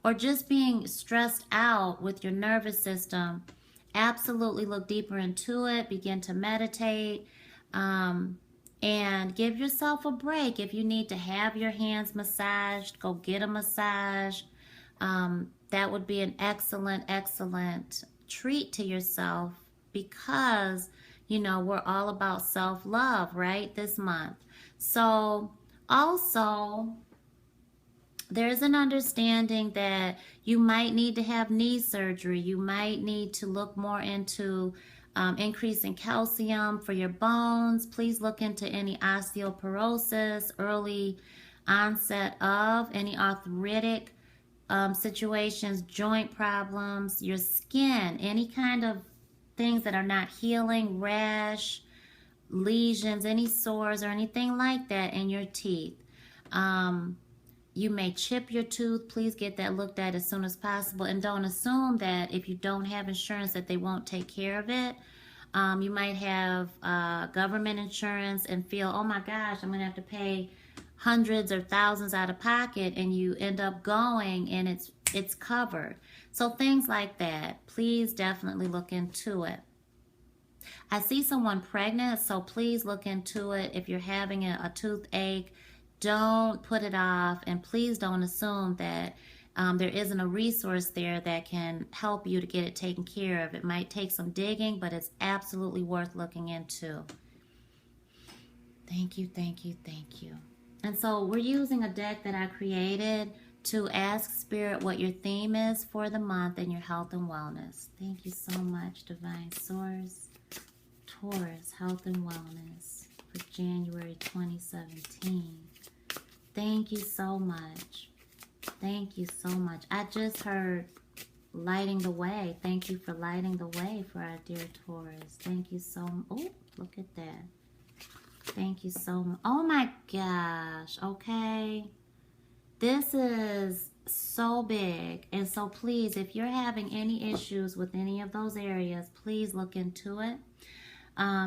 or just being stressed out with your nervous system, absolutely look deeper into it, begin to meditate, and give yourself a break. If you need to have your hands massaged, go get a massage. That would be an excellent, excellent treat to yourself because, we're all about self-love, right, this month. So also, there's an understanding that you might need to have knee surgery. You might need to look more into increasing calcium for your bones. Please look into any osteoporosis, early onset of any arthritic situations, joint problems, your skin, any kind of things that are not healing, rash, lesions, any sores or anything like that in your teeth. You may chip your tooth. Please get that looked at as soon as possible, and don't assume that if you don't have insurance that they won't take care of it. You might have government insurance and feel, oh my gosh, I'm gonna have to pay hundreds or thousands out of pocket, and you end up going and it's covered. So things like that, please definitely look into it. I see someone pregnant, so please look into it. If you're having a toothache, don't put it off, and please don't assume that there isn't a resource there that can help you to get it taken care of. It might take some digging, but it's absolutely worth looking into. Thank you, thank you, thank you. And so we're using a deck that I created to ask Spirit what your theme is for the month and your health and wellness. Thank you so much, Divine Source. Taurus, health and wellness for January 2017. Thank you so much. Thank you so much. I just heard lighting the way. Thank you for lighting the way for our dear Taurus. Thank you so much. Oh, look at that. Thank you so much. Oh my gosh. Okay. This is so big. And so please, if you're having any issues with any of those areas, please look into it.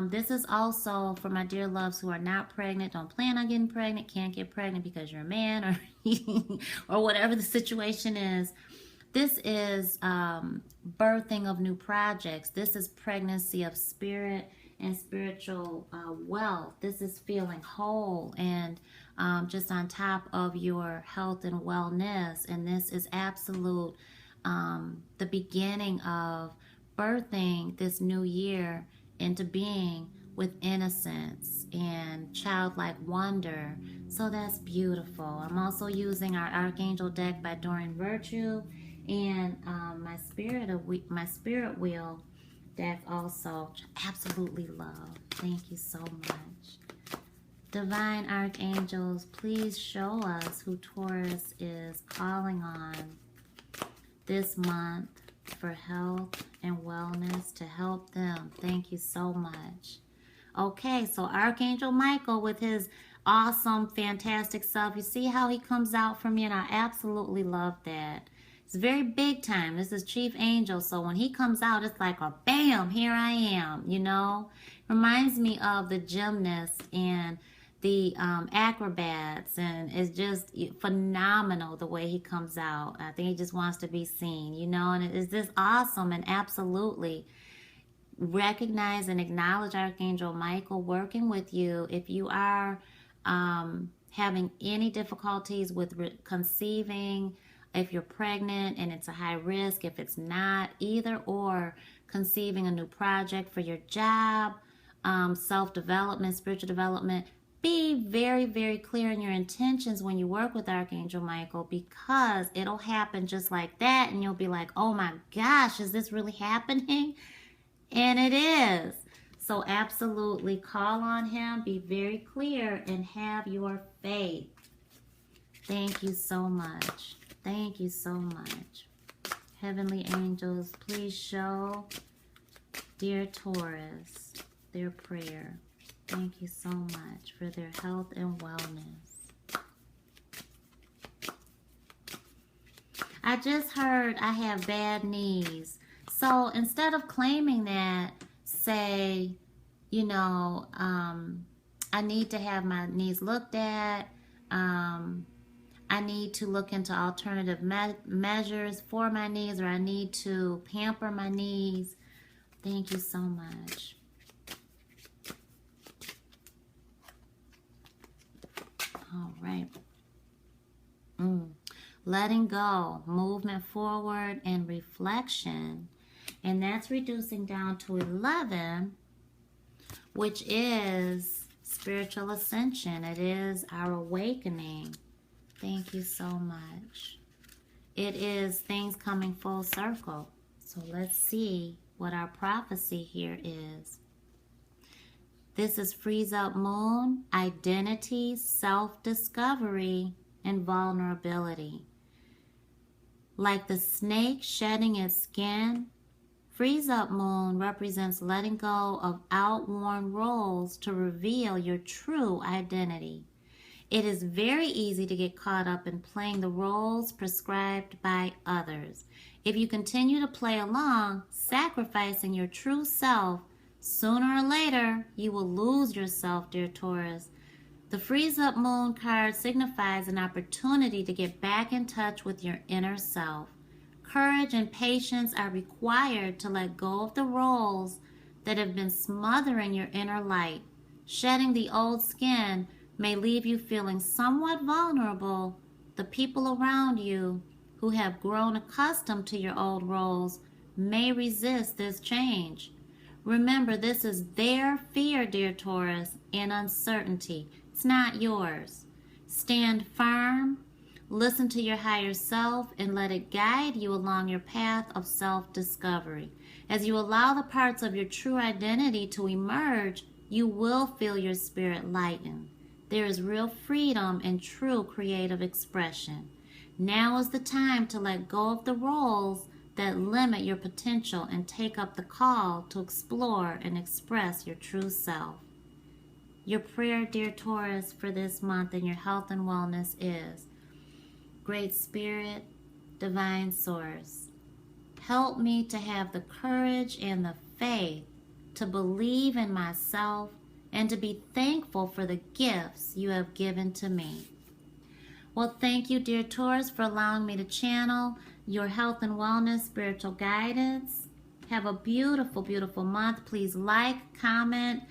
This is also for my dear loves who are not pregnant, don't plan on getting pregnant, can't get pregnant because you're a man or or whatever the situation is. This is birthing of new projects. This is pregnancy of spirit and spiritual wealth. This is feeling whole and just on top of your health and wellness. And this is absolute the beginning of birthing this new year into being with innocence and childlike wonder. So that's beautiful. I'm also using our Archangel deck by Doreen Virtue and my spirit wheel deck also, which I absolutely love. Thank you so much. Divine Archangels, please show us who Taurus is calling on this month for health and wellness to help them. Thank you so much. Okay, so Archangel Michael with his awesome, fantastic self. You see how he comes out for me, and I absolutely love that. It's very big time. This is Chief Angel, so when he comes out, it's like a bam, here I am, you know. Reminds me of the gymnasts and the acrobats, and it's just phenomenal the way he comes out. I think he just wants to be seen, you know, and it's just awesome. And absolutely recognize and acknowledge Archangel Michael working with you if you are having any difficulties with conceiving, if you're pregnant and it's a high risk, if it's not, either or, conceiving a new project for your job, self-development, spiritual development. Be very, very clear in your intentions when you work with Archangel Michael, because it'll happen just like that and you'll be like, oh my gosh, is this really happening? And it is. So absolutely call on him, be very clear, and have your faith. Thank you so much. Thank you so much. Heavenly angels, please show dear Taurus their prayer. Thank you so much for their health and wellness. I just heard I have bad knees. So instead of claiming that, say, you know, I need to have my knees looked at. I need to look into alternative measures for my knees, or I need to pamper my knees. Thank you so much. All right. Letting go, movement forward, and reflection. And that's reducing down to 11, which is spiritual ascension. It is our awakening. Thank you so much. It is things coming full circle. So let's see what our prophecy here is. This is Freeze Up Moon, identity, self-discovery, and vulnerability. Like the snake shedding its skin, Freeze Up Moon represents letting go of outworn roles to reveal your true identity. It is very easy to get caught up in playing the roles prescribed by others. If you continue to play along, sacrificing your true self, sooner or later, you will lose yourself, dear Taurus. The Freeze Up Moon card signifies an opportunity to get back in touch with your inner self. Courage and patience are required to let go of the roles that have been smothering your inner light. Shedding the old skin may leave you feeling somewhat vulnerable. The people around you who have grown accustomed to your old roles may resist this change. Remember, this is their fear, dear Taurus, and uncertainty. It's not yours. Stand firm, listen to your higher self, and let it guide you along your path of self-discovery. As you allow the parts of your true identity to emerge, you will feel your spirit lighten. There is real freedom and true creative expression. Now is the time to let go of the roles that limit your potential and take up the call to explore and express your true self. Your prayer, dear Taurus, for this month in your health and wellness is, Great Spirit, Divine Source, help me to have the courage and the faith to believe in myself and to be thankful for the gifts you have given to me. Well, thank you, dear Taurus, for allowing me to channel your health and wellness spiritual guidance. Have a beautiful, beautiful month. Please like, comment,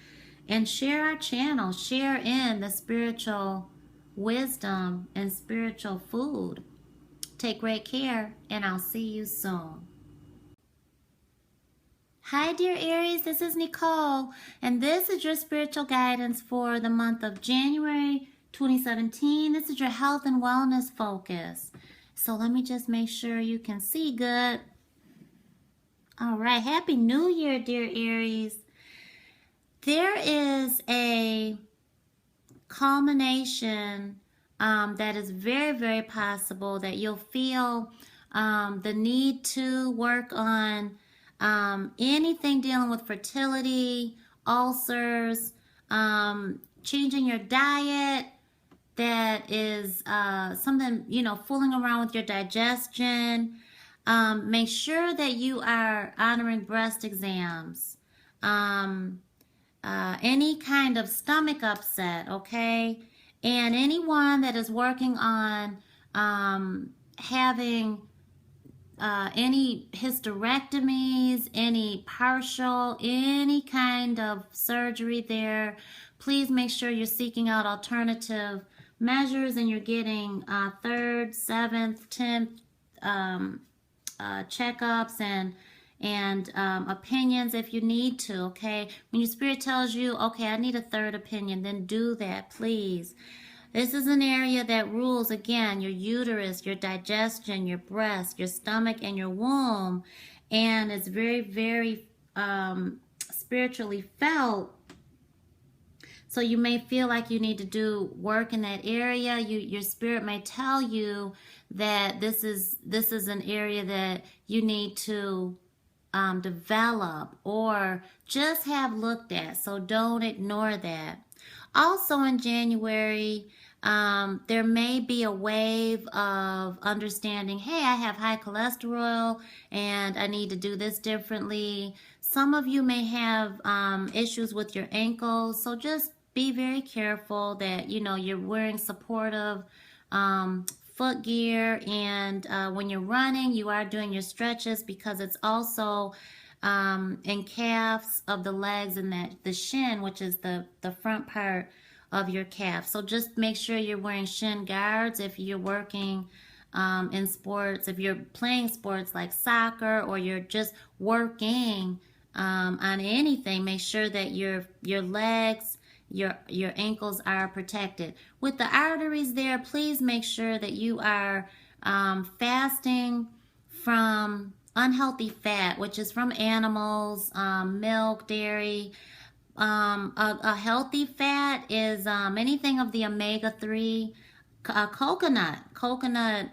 and share our channel. Share in the spiritual wisdom and spiritual food. Take great care, and I'll see you soon. Hi, dear Aries. This is Nicole, and this is your spiritual guidance for the month of January 2017. This is your health and wellness focus. So let me just make sure you can see good. All right. Happy New Year, dear Aries. There is a culmination that is very, very possible that you'll feel the need to work on anything dealing with fertility, ulcers, changing your diet, that is something, fooling around with your digestion. Make sure that you are honoring breast exams. Any kind of stomach upset, okay? And anyone that is working on having any hysterectomies, any partial, any kind of surgery there, please make sure you're seeking out alternative measures and you're getting 3rd, 7th, 10th checkups and opinions if you need to, okay? When your spirit tells you, okay, I need a 3rd opinion, then do that, please. This is an area that rules, again, your uterus, your digestion, your breast, your stomach, and your womb. And it's very, very spiritually felt. So you may feel like you need to do work in that area. Your spirit may tell you that this is an area that you need to develop or just have looked at. So don't ignore that. Also in January, there may be a wave of understanding, hey, I have high cholesterol and I need to do this differently. Some of you may have issues with your ankles, so just be very careful that, you're wearing supportive foot gear, and when you're running, you are doing your stretches, because it's also in calves of the legs and the shin, which is the front part of your calf. So just make sure you're wearing shin guards if you're working in sports, if you're playing sports like soccer, or you're just working on anything. Make sure that your legs, your ankles are protected. With the arteries there, please make sure that you are fasting from unhealthy fat, which is from animals, milk, dairy. A healthy fat is anything of the omega-3. Coconut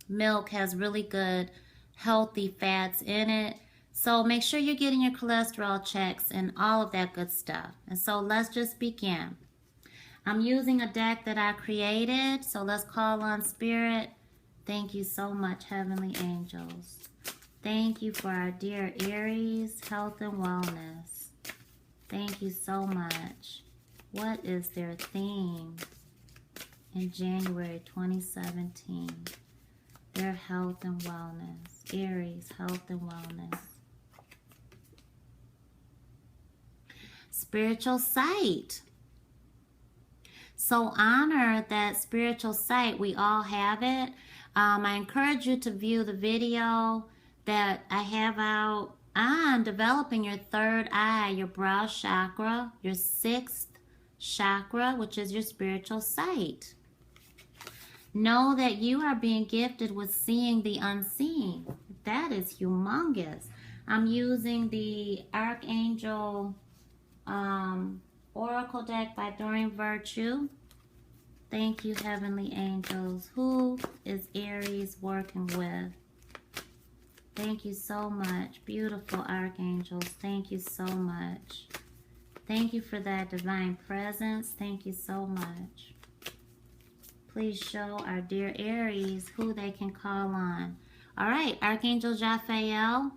milk has really good healthy fats in it. So make sure you're getting your cholesterol checks and all of that good stuff. And so let's just begin. I'm using a deck that I created, so let's call on Spirit. Thank you so much, Heavenly Angels. Thank you for our dear Aries, health and wellness. Thank you so much. What is their theme in January 2017? Their health and wellness. Aries, health and wellness. Spiritual sight. So honor that spiritual sight. We all have it. I encourage you to view the video that I have out on developing your 3rd eye, your brow chakra, your 6th chakra, which is your spiritual sight. Know that you are being gifted with seeing the unseen. That is humongous. I'm using the Archangel Oracle deck by Doreen Virtue. Thank you, Heavenly Angels. Who is Aries working with? Thank you so much. Beautiful Archangels. Thank you so much. Thank you for that divine presence. Thank you so much. Please show our dear Aries who they can call on. All right, Archangel Raphael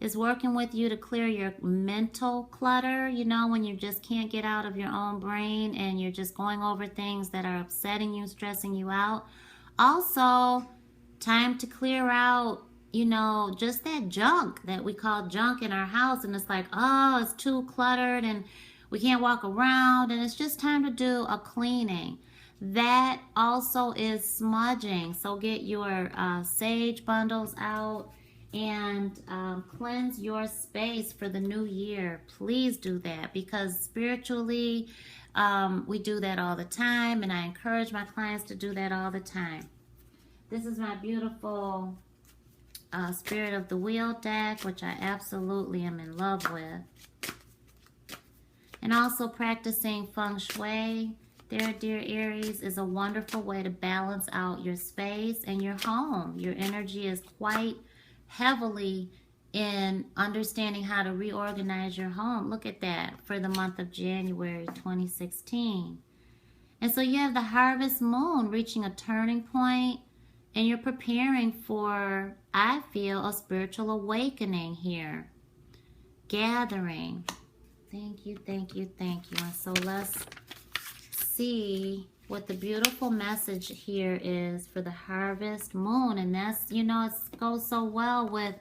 is working with you to clear your mental clutter. You know, when you just can't get out of your own brain and you're just going over things that are upsetting you, stressing you out. Also, time to clear out, you know, just that junk that we call junk in our house. And it's like, oh, it's too cluttered and we can't walk around. And it's just time to do a cleaning. That also is smudging. So get your sage bundles out and cleanse your space for the new year. Please do that, because spiritually we do that all the time, and I encourage my clients to do that all the time. This is my beautiful Spirit of the Wheel deck, which I absolutely am in love with. And also practicing feng shui there, dear Aries, is a wonderful way to balance out your space and your home. Your energy is quite heavily in understanding how to reorganize your home. Look at that for the month of January 2016. And so you have the harvest moon reaching a turning point, and you're preparing for, I feel, a spiritual awakening here. Gathering. Thank you, thank you, thank you. And so let's see what the beautiful message here is for the harvest moon. And that's, you know, it goes so well with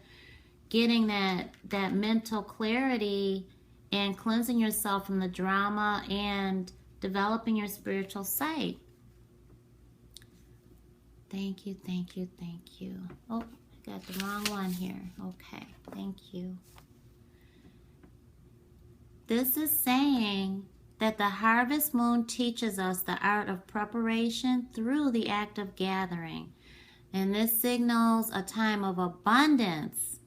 getting that mental clarity and cleansing yourself from the drama and developing your spiritual sight. Thank you, thank you, thank you. Oh, I got the wrong one here. Okay, thank you. This is saying that the harvest moon teaches us the art of preparation through the act of gathering. And this signals a time of abundance.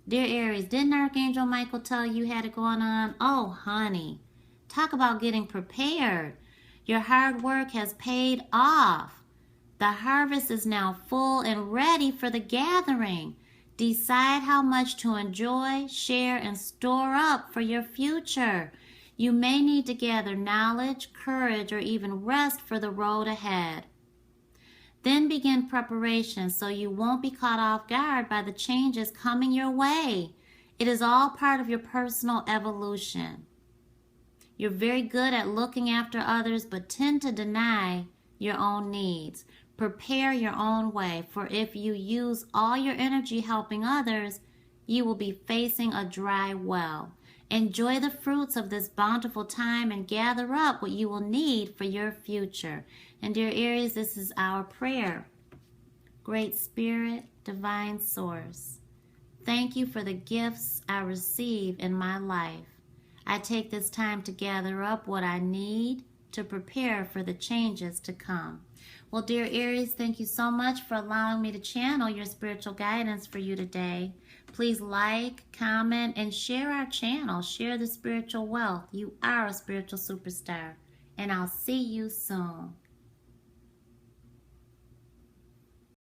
Dear Aries, didn't Archangel Michael tell you had it going on? Oh, honey, talk about getting prepared. Your hard work has paid off. The harvest is now full and ready for the gathering. Decide how much to enjoy, share, and store up for your future. You may need to gather knowledge, courage, or even rest for the road ahead. Then begin preparation so you won't be caught off guard by the changes coming your way. It is all part of your personal evolution. You're very good at looking after others, but tend to deny your own needs. Prepare your own way, for if you use all your energy helping others, you will be facing a dry well. Enjoy the fruits of this bountiful time and gather up what you will need for your future. And dear Aries, this is our prayer. Great Spirit, Divine Source, thank you for the gifts I receive in my life. I take this time to gather up what I need to prepare for the changes to come. Well, dear Aries, thank you so much for allowing me to channel your spiritual guidance for you today. Please like, comment, and share our channel. Share the spiritual wealth. You are a spiritual superstar. And I'll see you soon.